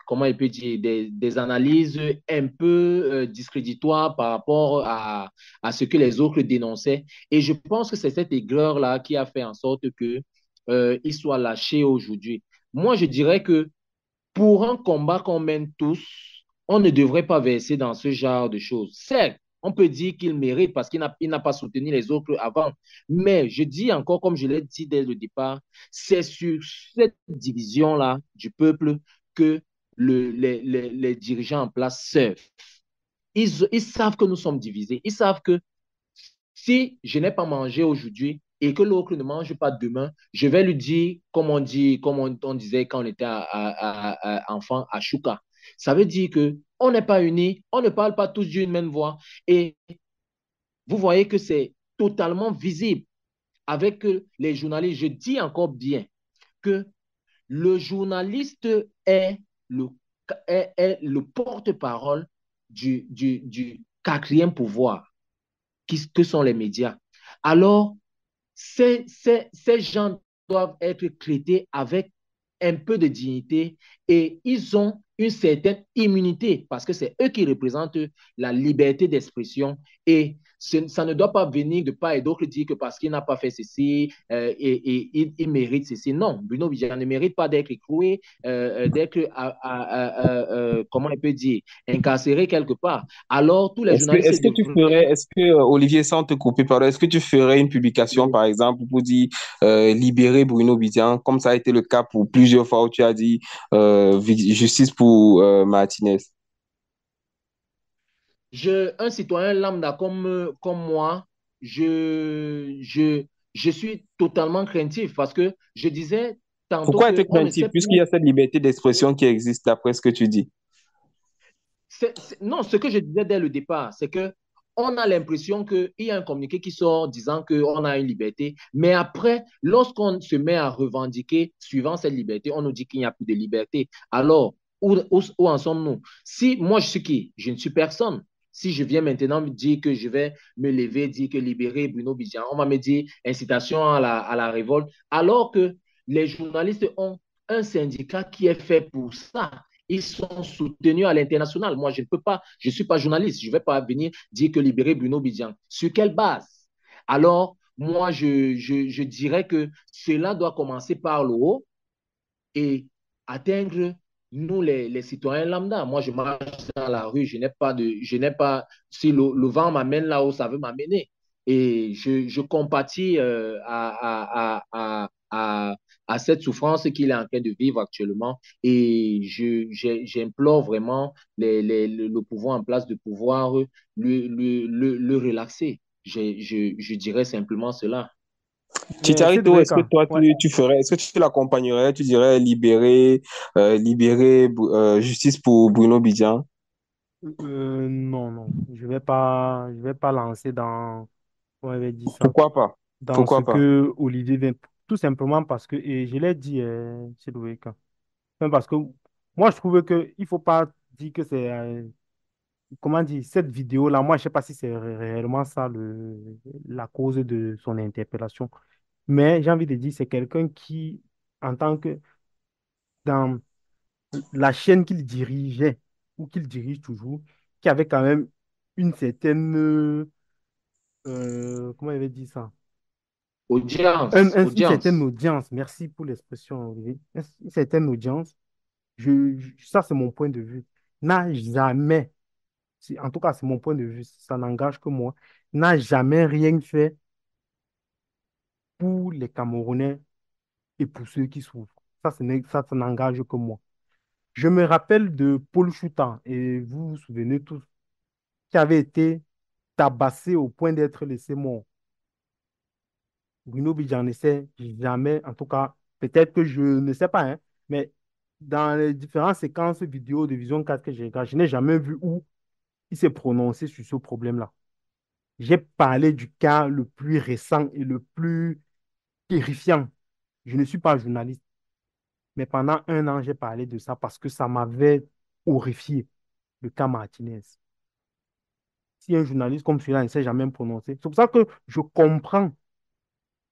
comment il peut dire, des analyses un peu discréditoires par rapport à ce que les autres dénonçaient. Et je pense que c'est cette aigreur-là qui a fait en sorte que, il soit lâché aujourd'hui. Moi, je dirais que pour un combat qu'on mène tous, on ne devrait pas verser dans ce genre de choses. Certes, on peut dire qu'il mérite parce qu'il n'a pas soutenu les autres avant. Mais je dis encore, comme je l'ai dit dès le départ, c'est sur cette division-là du peuple que les dirigeants en place servent. Ils savent que nous sommes divisés. Ils savent que si je n'ai pas mangé aujourd'hui et que l'autre ne mange pas demain, je vais lui dire, comme on disait quand on était enfant, à Chouka. Ça veut dire que on n'est pas unis, on ne parle pas tous d'une même voix. Et vous voyez que c'est totalement visible avec les journalistes. Je dis encore bien que le journaliste le, est le porte-parole du quatrième pouvoir que sont les médias. Alors, ces gens doivent être traités avec un peu de dignité et ils ont une certaine immunité parce que c'est eux qui représentent la liberté d'expression et ça ne doit pas venir de part et d'autre dire que parce qu'il n'a pas fait ceci il mérite ceci. Non, Bruno Vigier ne mérite pas d'être écroué, d'être, comment on peut dire, incarcéré quelque part. Alors, tous les journalistes devraient. Est-ce que Olivier, sans te couper, pardon, est-ce que tu ferais une publication, par exemple, pour dire libérer Bruno Bidjan, comme ça a été le cas pour plusieurs fois où tu as dit justice pour Martinez? Un citoyen lambda comme moi, je suis totalement craintif parce que je disais tantôt Pourquoi être qu'on ne craintif, sait puisqu'il y plus. a cette liberté d'expression qui existe, d'après ce que tu dis? Non, ce que je disais dès le départ, c'est que on a l'impression qu'il y a un communiqué qui sort disant qu'on a une liberté, mais après, lorsqu'on se met à revendiquer suivant cette liberté, on nous dit qu'il n'y a plus de liberté. Alors, où en sommes-nous? Si moi, je suis qui? Je ne suis personne. Si je viens maintenant me dire que je vais me lever, dire que libérer Bruno Bidjan, on va me dire incitation à la révolte, alors que les journalistes ont un syndicat qui est fait pour ça. Ils sont soutenus à l'international. Moi, je ne peux pas, je ne suis pas journaliste. Je ne vais pas venir dire que libérer Bruno Bidjan. Sur quelle base? Alors, moi, je dirais que cela doit commencer par le haut et atteindre nous, les citoyens lambda. Moi, je marche dans la rue, je n'ai pas, si le vent m'amène là où ça veut m'amener. Et je compatis à cette souffrance qu'il est en train de vivre actuellement. Et j'implore vraiment le pouvoir en place de pouvoir le relaxer. Je dirais simplement cela. Mais c'est Chicharito, vrai est-ce que quand. toi, Ouais. tu ferais, est-ce que tu l'accompagnerais, tu dirais libérer justice pour Bruno Bidjan? Non, non. Je vais pas lancer dans, on avait dit ça, Pourquoi pas? dans ce Pourquoi pas? que Olivier vient. Tout simplement parce que, et je l'ai dit, c'est le week-end. Enfin, parce que moi, je trouve que il faut pas dire que c'est, comment dire, cette vidéo-là, moi, je sais pas si c'est réellement ça la cause de son interpellation. Mais j'ai envie de dire, c'est quelqu'un qui, en tant que, dans la chaîne qu'il dirigeait, ou qu'il dirige toujours, qui avait quand même une certaine, comment il avait dit ça? Une certaine Audience. audience, merci pour l'expression, Olivier. Une certaine audience, ça c'est mon point de vue, n'a jamais, en tout cas c'est mon point de vue, ça n'engage que moi, n'a jamais rien fait pour les Camerounais et pour ceux qui souffrent. Ça n'engage que moi. Je me rappelle de Paul Choutan, et vous vous souvenez tous, qui avait été tabassé au point d'être laissé mort. Bruno Bidjan ne sait jamais, en tout cas, peut-être que je ne sais pas, hein, mais dans les différentes séquences vidéo de Vision 4 que j'ai regardées, je n'ai jamais vu où il s'est prononcé sur ce problème-là. J'ai parlé du cas le plus récent et le plus terrifiant. Je ne suis pas journaliste, mais pendant un an, j'ai parlé de ça parce que ça m'avait horrifié, le cas Martinez. Si un journaliste comme celui-là ne s'est jamais prononcé, c'est pour ça que je comprends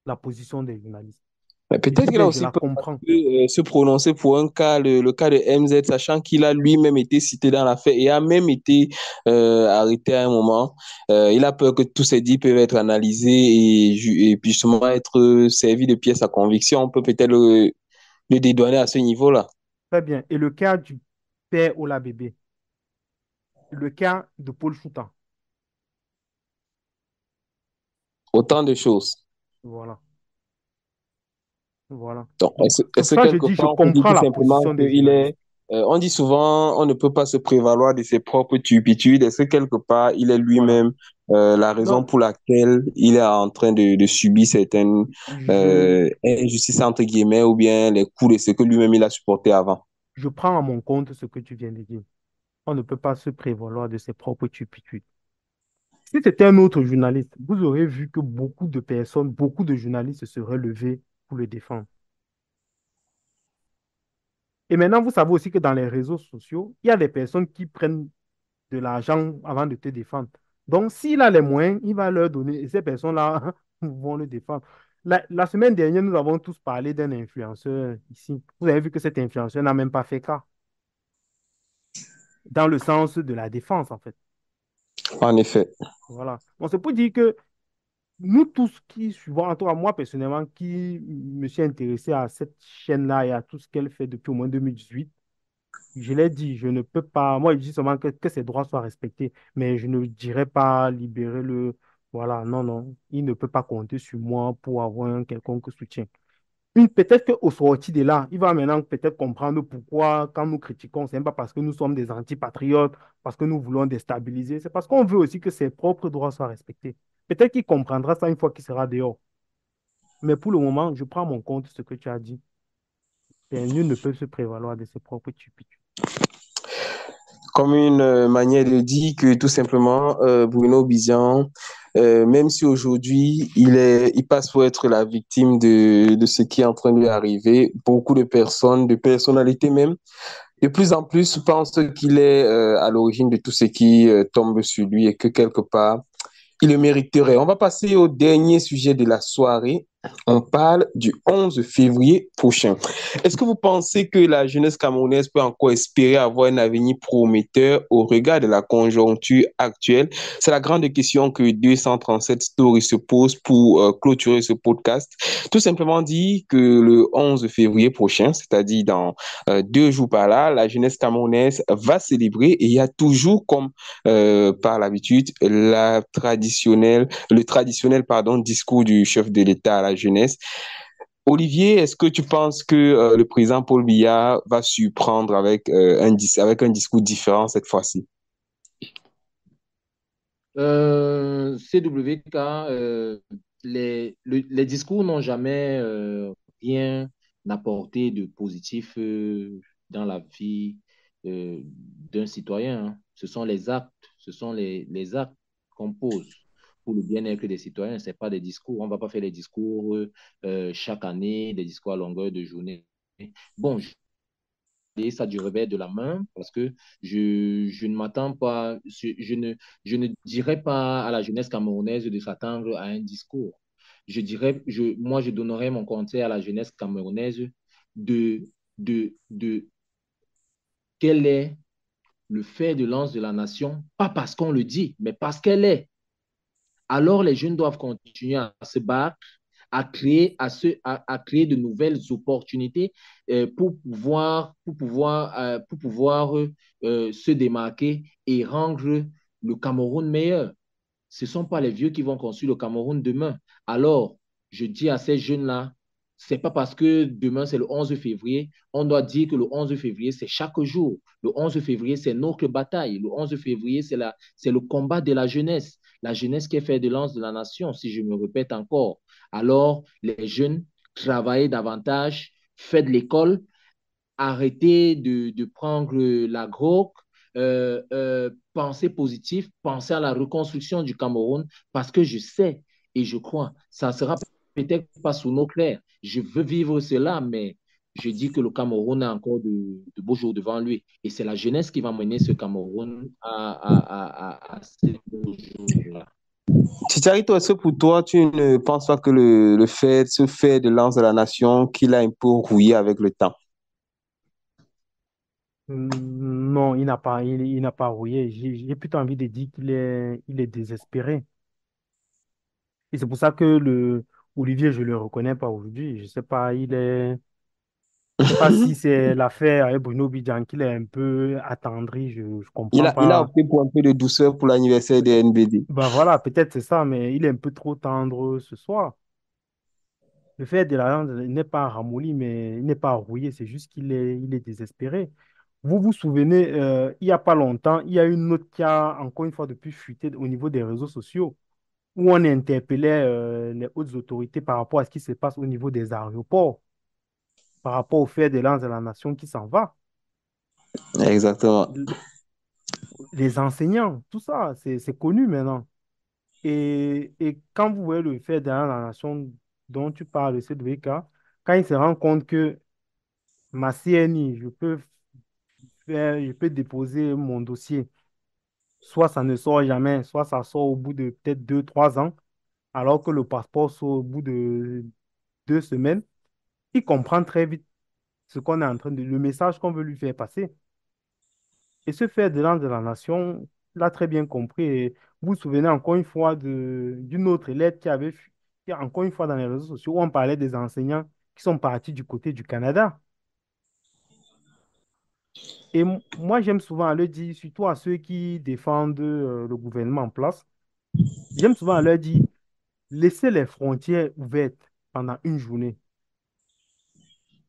la position des journalistes. Mais Je peut-être dis qu'il a bien, je aussi la peur comprends. de se prononcer pour un cas, le cas de MZ, sachant qu'il a lui-même été cité dans l'affaire et a même été arrêté à un moment. Il a peur que tous ces dits peuvent être analysés et puis justement être servis de pièce à conviction. On peut peut-être le dédouaner à ce niveau-là. Très bien. Et le cas du père Ola Bébé, le cas de Paul Choutan. Autant de choses. Voilà. Voilà. Donc, Donc, c'est pour est-ce ça que je quelque dis, je part, on peut dire comprends tout la simplement position des qu'il journalistes. est, on dit souvent, on ne peut pas se prévaloir de ses propres turpitudes. Est-ce que quelque part, il est Voilà. lui-même la raison Donc, pour laquelle il est en train de subir certaines je, injustices, entre guillemets, ou bien les coups de ce que lui-même il a supporté avant? je prends à mon compte ce que tu viens de dire. On ne peut pas se prévaloir de ses propres turpitudes. Si c'était un autre journaliste, vous aurez vu que beaucoup de personnes, beaucoup de journalistes se seraient levés pour le défendre. Et maintenant, vous savez aussi que dans les réseaux sociaux, il y a des personnes qui prennent de l'argent avant de te défendre. Donc, s'il a les moyens, il va leur donner, et ces personnes-là vont le défendre. La semaine dernière, nous avons tous parlé d'un influenceur ici. Vous avez vu que cet influenceur n'a même pas fait cas, dans le sens de la défense, en fait. En effet. Voilà. On se peut dire que nous tous qui suivons, en tout cas moi personnellement, qui me suis intéressé à cette chaîne-là et à tout ce qu'elle fait depuis au moins 2018, je l'ai dit, je ne peux pas, moi je dis seulement que ses droits soient respectés, mais je ne dirais pas libérer le, voilà, non, non, il ne peut pas compter sur moi pour avoir un quelconque soutien. Peut-être qu'au sorti de là, il va maintenant peut-être comprendre pourquoi, quand nous critiquons, ce n'est pas parce que nous sommes des antipatriotes, parce que nous voulons déstabiliser, c'est parce qu'on veut aussi que ses propres droits soient respectés. Peut-être qu'il comprendra ça une fois qu'il sera dehors. Mais pour le moment, je prends mon compte ce que tu as dit. Nul ne peut se prévaloir de ses propres turpitudes. Comme une manière de dire que tout simplement, Bruno Bizian, même si aujourd'hui il passe pour être la victime de ce qui est en train de lui arriver, beaucoup de personnes, de personnalités même, de plus en plus pensent qu'il est à l'origine de tout ce qui tombe sur lui et que quelque part, il le mériterait. On va passer au dernier sujet de la soirée. On parle du 11 février prochain. Est-ce que vous pensez que la jeunesse camerounaise peut encore espérer avoir un avenir prometteur au regard de la conjoncture actuelle? C'est la grande question que 237 Stories se pose pour clôturer ce podcast. Tout simplement dit que le 11 février prochain, c'est-à-dire dans 2 jours par là, la jeunesse camerounaise va célébrer et il y a toujours, comme par l'habitude, le traditionnel pardon, discours du chef de l'État à la jeunesse. Olivier, est-ce que tu penses que le président Paul Biya va surprendre avec, avec un discours différent cette fois-ci? CWK, les discours n'ont jamais rien apporté de positif dans la vie d'un citoyen, hein. Ce sont les actes, ce sont les actes qu'on pose pour le bien-être des citoyens. Ce n'est pas des discours. On ne va pas faire des discours chaque année, des discours à longueur de journée. Bon, et ça du revers de la main parce que je ne m'attends pas, je ne dirais pas à la jeunesse camerounaise de s'attendre à un discours. Moi, je donnerais mon conseil à la jeunesse camerounaise de, de quel est le fer de lance de la nation, pas parce qu'on le dit, mais parce qu'elle est. Alors les jeunes doivent continuer à se battre, à créer de nouvelles opportunités pour pouvoir se démarquer et rendre le Cameroun meilleur. Ce ne sont pas les vieux qui vont construire le Cameroun demain. Alors, je dis à ces jeunes-là, c'est pas parce que demain c'est le 11 février, on doit dire que le 11 février c'est chaque jour. Le 11 février c'est notre bataille. Le 11 février c'est le combat de la jeunesse qui est fait de lance de la nation, si je me répète encore. Alors, les jeunes, travaillez davantage, faites l'école, arrêtez de prendre la drogue, pensez positif, pensez à la reconstruction du Cameroun, parce que je sais et je crois, ça sera peut-être pas sous nos clairs. Je veux vivre cela, mais je dis que le Cameroun a encore de beaux jours devant lui. Et c'est la jeunesse qui va mener ce Cameroun à ces beaux jours-là. Chicharito, est-ce que pour toi, tu ne penses pas que ce fait de lance de la nation, qu'il a un peu rouillé avec le temps? Non, il n'a pas rouillé. J'ai plutôt envie de dire il est désespéré. Et c'est pour ça que Olivier, je le reconnais pas aujourd'hui. Je sais pas, je sais pas si c'est l'affaire avec Bruno Bidjan qu'il est un peu attendri. Je comprends Il a pas. opté pour un peu de douceur pour l'anniversaire des NBD. Ben voilà, peut-être c'est ça, mais il est un peu trop tendre ce soir. Le fait de la lance il n'est pas ramolli, mais il n'est pas rouillé. C'est juste il est désespéré. Vous vous souvenez, il n'y a pas longtemps, il y a une note qui a encore une fois depuis fuité au niveau des réseaux sociaux, où on interpellait les hautes autorités par rapport à ce qui se passe au niveau des aéroports, par rapport au fait de lance de la nation qui s'en va. Exactement. Les enseignants, tout ça, c'est connu maintenant. Et quand vous voyez le fait de lance de la nation dont tu parles, ce WK, quand il se rend compte que ma CNI, je peux déposer mon dossier, soit ça ne sort jamais, soit ça sort au bout de peut-être 2, 3 ans, alors que le passeport sort au bout de 2 semaines, il comprend très vite ce qu'on est en train le message qu'on veut lui faire passer. Et ce fait de l'âme de la nation l'a très bien compris. Et vous vous souvenez encore une fois d'une autre lettre qui est encore une fois dans les réseaux sociaux, où on parlait des enseignants qui sont partis du côté du Canada. Et moi, j'aime souvent le dire, surtout à ceux qui défendent le gouvernement en place, j'aime souvent leur dire, laissez les frontières ouvertes pendant une journée.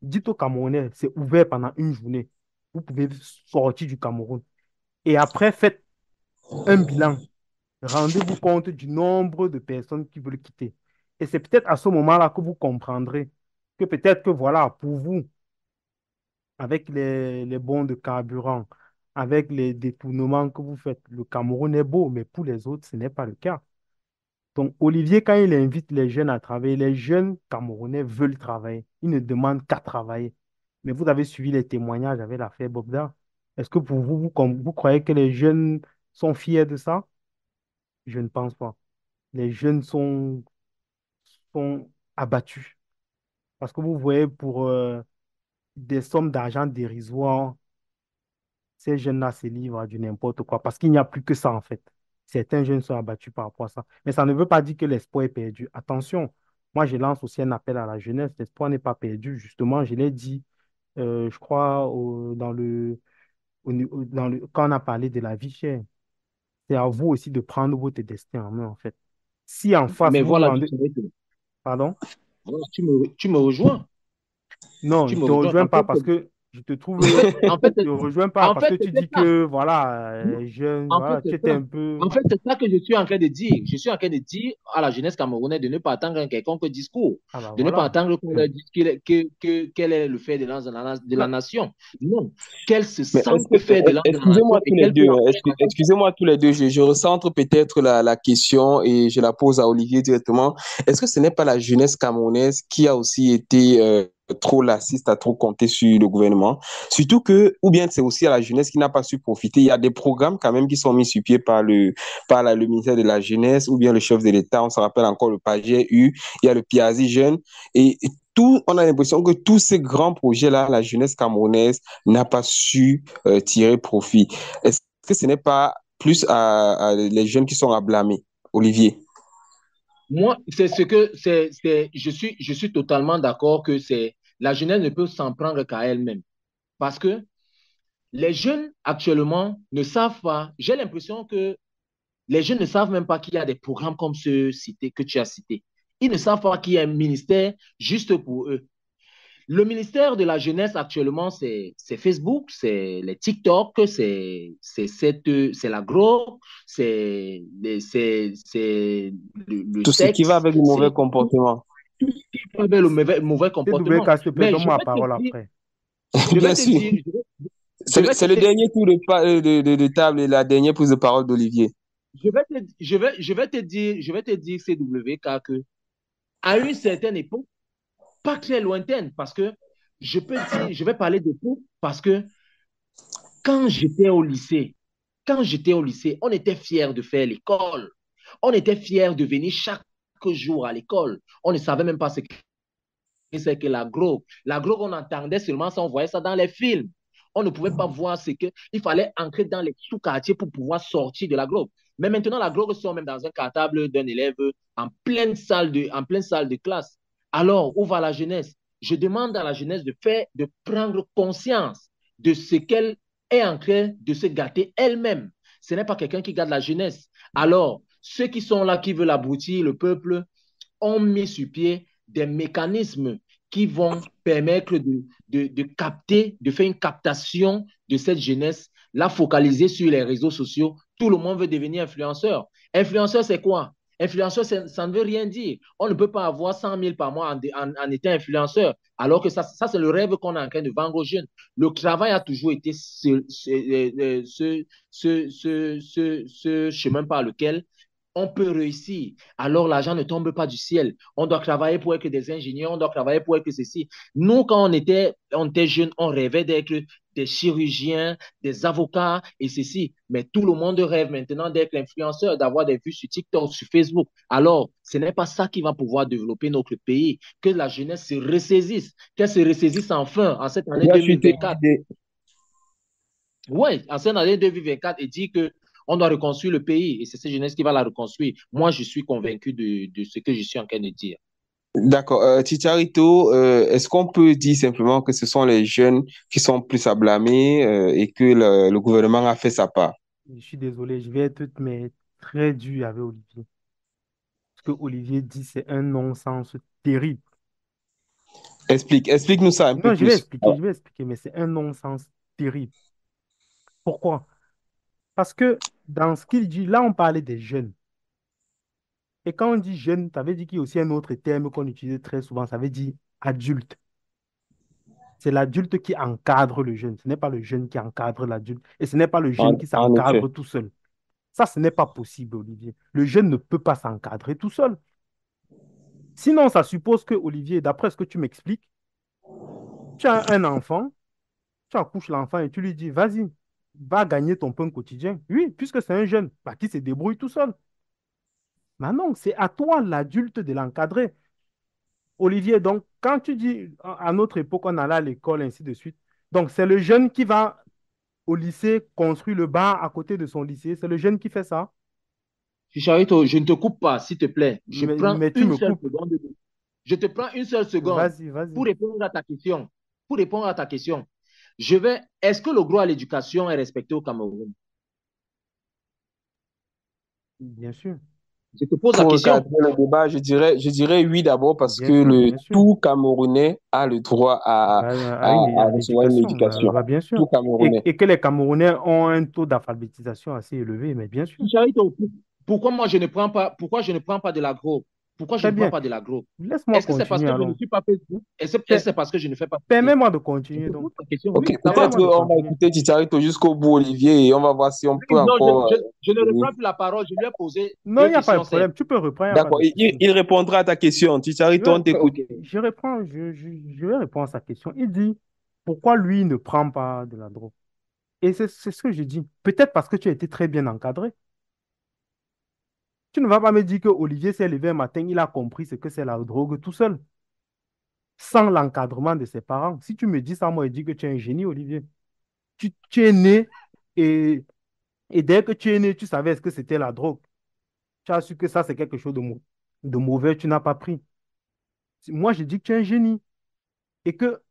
Dites aux Camerounais, c'est ouvert pendant une journée. Vous pouvez sortir du Cameroun. Et après, faites un bilan. Rendez-vous compte du nombre de personnes qui veulent quitter. Et c'est peut-être à ce moment-là que vous comprendrez que peut-être que voilà, pour vous, avec les bons de carburant, avec les détournements que vous faites, le Cameroun est beau, mais pour les autres, ce n'est pas le cas. Donc, Olivier, quand il invite les jeunes à travailler, les jeunes Camerounais veulent travailler. Ils ne demandent qu'à travailler. Mais vous avez suivi les témoignages avec l'affaire Bobda. Est-ce que pour vous, vous croyez que les jeunes sont fiers de ça? Je ne pense pas. Les jeunes sont abattus. Parce que vous voyez, pour des sommes d'argent dérisoires, ces jeunes-là se livrent à du n'importe quoi. Parce qu'il n'y a plus que ça, en fait. Certains jeunes sont abattus par rapport à ça. Mais ça ne veut pas dire que l'espoir est perdu. Attention, moi, je lance aussi un appel à la jeunesse. L'espoir n'est pas perdu. Justement, je l'ai dit, je crois, quand on a parlé de la vie chère. C'est à vous aussi de prendre votre destin en main, en fait. Si en face, Mais vous vous voilà, rendez... Pardon? voilà, tu me rejoins. Non, Tu je me te rejoins. rejoins pas parce que je te En trouve... fait, en fait, Je te rejoins pas en parce que fait, tu c'est dis ça. que, voilà, jeune, En fait, voilà, tu c'est étais ça. un peu... En fait, c'est ça que je suis en train de dire. Je suis en train de dire à la jeunesse camerounaise de ne pas attendre un quelconque discours, Ah bah de ne pas voilà. attendre qu'on leur dise quel est le fait de de la Quand- nation. Non, qu'elle se Mais sente faire de l'âge de la nation excusez-moi et tous les qu'elle peut deux, en hein, faire en sorte. excusez-moi tous les deux, je recentre peut-être la question et je la pose à Olivier directement. Est-ce que ce n'est pas la jeunesse camerounaise qui a aussi été trop laxiste, à trop compter sur le gouvernement? Surtout que, ou bien c'est aussi à la jeunesse qui n'a pas su profiter. Il y a des programmes quand même qui sont mis sur pied par le ministère de la Jeunesse ou bien le chef de l'État. On se rappelle encore le PAGEU, il y a le Piazzi Jeune et tout, on a l'impression que tous ces grands projets-là, la jeunesse camerounaise n'a pas su tirer profit. Est-ce que ce n'est pas plus à les jeunes qui sont à blâmer, Olivier? Moi, c'est ce que je suis totalement d'accord que c'est la jeunesse ne peut s'en prendre qu'à elle-même. Parce que les jeunes actuellement ne savent pas, j'ai l'impression que les jeunes ne savent même pas qu'il y a des programmes comme ceux cités, que tu as cités. Ils ne savent pas qu'il y a un ministère juste pour eux. Le ministère de la jeunesse actuellement, c'est Facebook, c'est les TikTok, c'est l'agro, c'est le Tout ce qui va sexe, avec le mauvais c'est comportement. tout ce qui fait le mauvais comportement. TWK, s'il te plaît, Mais donne-moi la parole après. je vais Bien te sûr. dire, je vais te, C'est le dernier tour de table et la dernière prise de parole d'Olivier. je vais te dire, CWK, que à une certaine époque, pas très lointaine, parce que je vais parler de tout, parce que quand j'étais au lycée, on était fiers de faire l'école. On était fiers de venir chaque jour à l'école. On ne savait même pas ce que c'est que l'agro. L'agro, on entendait seulement ça, on voyait ça dans les films. On ne pouvait pas voir ce que. Il fallait entrer dans les sous-quartiers pour pouvoir sortir de l'agro. Mais maintenant, l'agro sort même dans un cartable d'un élève en pleine salle de classe. Alors, où va la jeunesse? Je demande à la jeunesse de prendre conscience de ce qu'elle est en train de se gâter elle-même. Ce n'est pas quelqu'un qui garde la jeunesse. Alors, ceux qui sont là, qui veulent abrutir le peuple, ont mis sur pied des mécanismes qui vont permettre de capter, de faire une captation de cette jeunesse, la focaliser sur les réseaux sociaux. Tout le monde veut devenir influenceur. Influenceur, c'est quoi? Influenceur, ça ne veut rien dire. On ne peut pas avoir 100 000 par mois en étant influenceur, alors que ça c'est le rêve qu'on est en train de vendre aux jeunes. Le travail a toujours été ce chemin par lequel on peut réussir. Alors, l'argent ne tombe pas du ciel. On doit travailler pour être des ingénieurs, on doit travailler pour être ceci. Nous, quand on était jeunes, on rêvait d'être des chirurgiens, des avocats et ceci. Mais tout le monde rêve maintenant d'être influenceur, d'avoir des vues sur TikTok, sur Facebook. Alors, ce n'est pas ça qui va pouvoir développer notre pays. Que la jeunesse se ressaisisse, qu'elle se ressaisisse enfin en cette année 2024. Oui, en cette année 2024 et dit que on doit reconstruire le pays et c'est cette jeunesse qui va la reconstruire. Moi, je suis convaincu de ce que je suis en train de dire. D'accord. Chicharito, est-ce qu'on peut dire simplement que ce sont les jeunes qui sont plus à blâmer et que le gouvernement a fait sa part? Je suis désolé, je vais être mais très dur avec Olivier. Ce que Olivier dit, c'est un non-sens terrible. Explique-nous ça un peu Non, plus. je vais expliquer, mais c'est un non-sens terrible. Pourquoi? Parce que dans ce qu'il dit, là, on parlait des jeunes. Et quand on dit jeune, ça veut dire qu'il y a aussi un autre terme qu'on utilise très souvent, ça veut dire adulte. C'est l'adulte qui encadre le jeune. Ce n'est pas le jeune qui encadre l'adulte. Et ce n'est pas le jeune qui En effet. s'encadre tout seul. Ça, ce n'est pas possible, Olivier. Le jeune ne peut pas s'encadrer tout seul. Sinon, ça suppose que, Olivier, d'après ce que tu m'expliques, tu as un enfant, tu accouches l'enfant et tu lui dis, vas-y, va gagner ton pain quotidien. Oui, puisque c'est un jeune, bah, qui se débrouille tout seul. Mais non, c'est à toi, l'adulte, de l'encadrer. Olivier, donc, quand tu dis à notre époque, on allait à l'école, ainsi de suite, donc c'est le jeune qui va au lycée construire le bar à côté de son lycée. C'est le jeune qui fait ça. Chicharito, je ne te coupe pas, s'il te plaît. Je prends Mais tu une me seule coupes. seconde. Je te prends une seule seconde Vas-y, vas-y. pour répondre à ta question. Pour répondre à ta question. Est-ce que le droit à l'éducation est respecté au Cameroun? Bien sûr. Je te pose la Pour question. recadrer le débat, je dirais oui d'abord parce que Bien sûr, le bien sûr. tout Camerounais a le droit À à recevoir une l'éducation, éducation. bien sûr. Tout Camerounais. Et que les Camerounais ont un taux d'alphabétisation assez élevé, mais bien sûr. Chicharito, pourquoi je ne prends pas de l'agro? Pourquoi je Très ne prends bien. pas de l'agro? Laisse-moi Est-ce que c'est parce continuer que je ne alors. suis pas Facebook? Est-ce que Per- c'est parce que je ne fais pas Facebook? Permets-moi de Je continuer te donc. pose la question. Ok, Oui, ça va. peut-être Permets-moi de on va continuer. écouter Chicharito jusqu'au bout, Olivier, et on va voir si on peut Oui, non, encore. je ne reprends plus la parole. Je lui ai posé Non, il deux n'y a pas de questions problème. simples. Tu peux reprendre, il n'y a pas D'accord, de souci. il répondra à ta question. Chicharito, on t'écoute. Ok. Je reprends, je vais répondre à sa question. Il dit, pourquoi lui ne prend pas de la drogue? Et c'est ce que je dis. Peut-être parce que tu as été très bien encadré. Tu ne vas pas me dire que Olivier s'est levé un matin, il a compris ce que c'est la drogue tout seul, sans l'encadrement de ses parents. Si tu me dis ça, moi, je dis que tu es un génie, Olivier. Tu es né et, et dès que tu es né, tu savais ce que c'était la drogue. Tu as su que ça, c'est quelque chose de mauvais, tu n'as pas pris. Moi, je dis que tu es un génie. Et que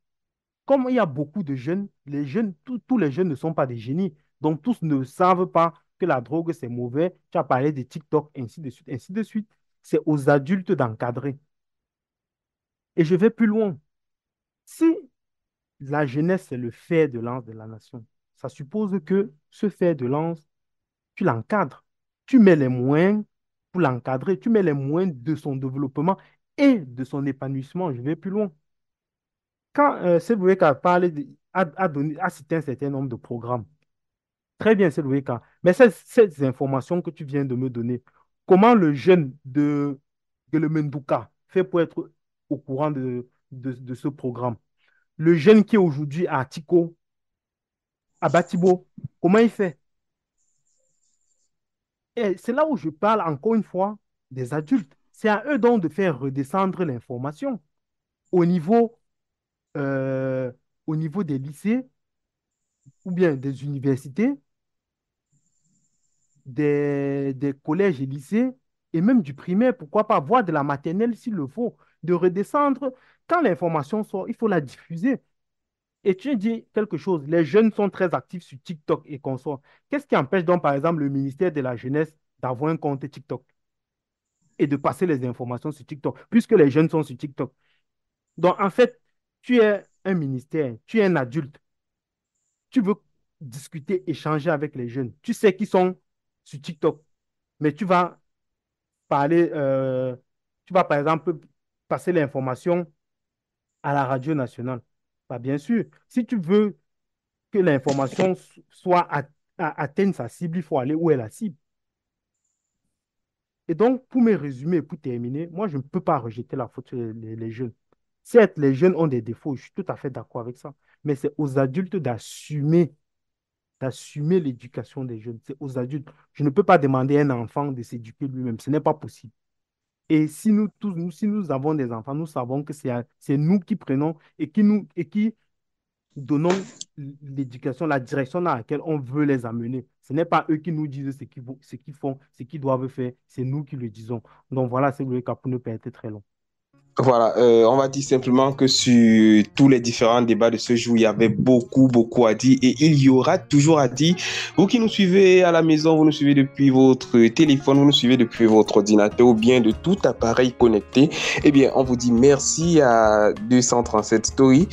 comme il y a beaucoup de jeunes, les jeunes, tous les jeunes ne sont pas des génies. Donc, tous ne savent pas que la drogue, c'est mauvais. Tu as parlé de TikTok, ainsi de suite, ainsi de suite. c'est aux adultes d'encadrer. Et je vais plus loin. Si la jeunesse, c'est le fer de lance de la nation, ça suppose que ce fer de lance, tu l'encadres. Tu mets les moyens pour l'encadrer. Tu mets les moyens de son développement et de son épanouissement. Je vais plus loin. Quand Seboueka a cité un certain nombre de programmes, très bien, Seboueka, mais ces informations que tu viens de me donner, comment le jeune de Lemendouka fait pour être au courant de ce programme? Le jeune qui est aujourd'hui à Tiko, à Batibo, comment il fait? Et c'est là où je parle encore une fois des adultes. C'est à eux donc de faire redescendre l'information au niveau, euh, au niveau des lycées ou bien des universités, des collèges et lycées et même du primaire, pourquoi pas, voire de la maternelle s'il le faut, de redescendre. Quand l'information sort, il faut la diffuser. Et tu dis quelque chose, les jeunes sont très actifs sur TikTok et consorts. Qu'est-ce qui empêche donc, par exemple, le ministère de la Jeunesse d'avoir un compte TikTok et de passer les informations sur TikTok, puisque les jeunes sont sur TikTok? Donc, en fait, tu es un ministère, tu es un adulte, tu veux discuter, échanger avec les jeunes. Tu sais qu'ils sont sur TikTok, mais tu vas parler, tu vas par exemple passer l'information à la radio nationale. Bah, bien sûr, si tu veux que l'information soit atteigne sa cible, il faut aller où est la cible. Et donc, pour me résumer, pour terminer, moi, je ne peux pas rejeter la faute sur les jeunes. Certes, les jeunes ont des défauts, je suis tout à fait d'accord avec ça, mais c'est aux adultes d'assumer l'éducation des jeunes. C'est aux adultes. Je ne peux pas demander à un enfant de s'éduquer lui-même. Ce n'est pas possible. Et si nous tous, si nous avons des enfants, nous savons que c'est nous qui prenons et qui donnons l'éducation, la direction dans laquelle on veut les amener. Ce n'est pas eux qui nous disent ce qu'ils font, ce qu'ils doivent faire, c'est nous qui le disons. Donc voilà, c'est le cas pour ne pas être très long. Voilà, on va dire simplement que sur tous les différents débats de ce jour, il y avait beaucoup à dire et il y aura toujours à dire. Vous qui nous suivez à la maison, vous nous suivez depuis votre téléphone, vous nous suivez depuis votre ordinateur ou bien de tout appareil connecté, eh bien, on vous dit merci à 237 Story.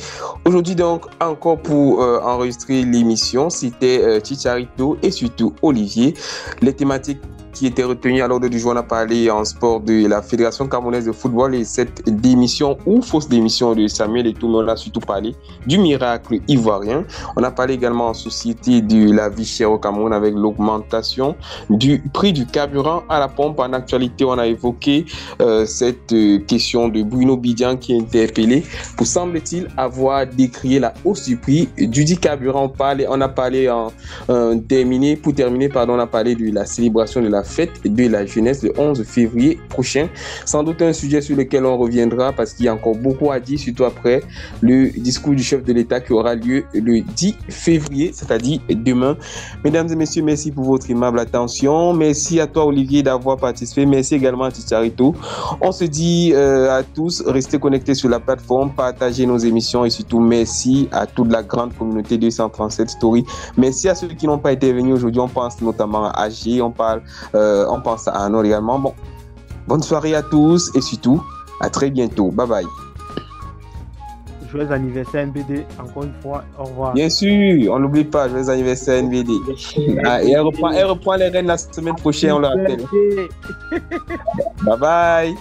Aujourd'hui, donc, encore pour enregistrer l'émission, c'était Chicharito et surtout Olivier. Les thématiques qui était retenu à l'ordre du jour, on a parlé en sport de la Fédération camerounaise de football et cette démission ou fausse démission de Samuel Eto'o, mais on a surtout parlé du miracle ivoirien. On a parlé également en société de la vie chère au Cameroun avec l'augmentation du prix du carburant à la pompe. En actualité, on a évoqué cette question de Bruno Bidian qui est interpellé pour, semble-t-il, avoir décrié la hausse du prix du dit carburant. On a parlé pour terminer, on a parlé de la célébration de la fête de la jeunesse le 11 février prochain. Sans doute un sujet sur lequel on reviendra parce qu'il y a encore beaucoup à dire, surtout après le discours du chef de l'État qui aura lieu le 10 février, c'est-à-dire demain. Mesdames et messieurs, merci pour votre aimable attention. Merci à toi, Olivier, d'avoir participé. Merci également à Chicharito. On se dit à tous, restez connectés sur la plateforme, partagez nos émissions et surtout merci à toute la grande communauté 237 Story. Merci à ceux qui n'ont pas été venus aujourd'hui. On pense notamment à AG, on pense à Arnaud également. Bon, bonne soirée à tous et surtout, à très bientôt. Bye bye. Joyeux anniversaire NBD, encore une fois, au revoir. Bien sûr, on n'oublie pas, joyeux anniversaire NBD. Et elle reprend les rênes la semaine prochaine, on le rappelle. Bye bye.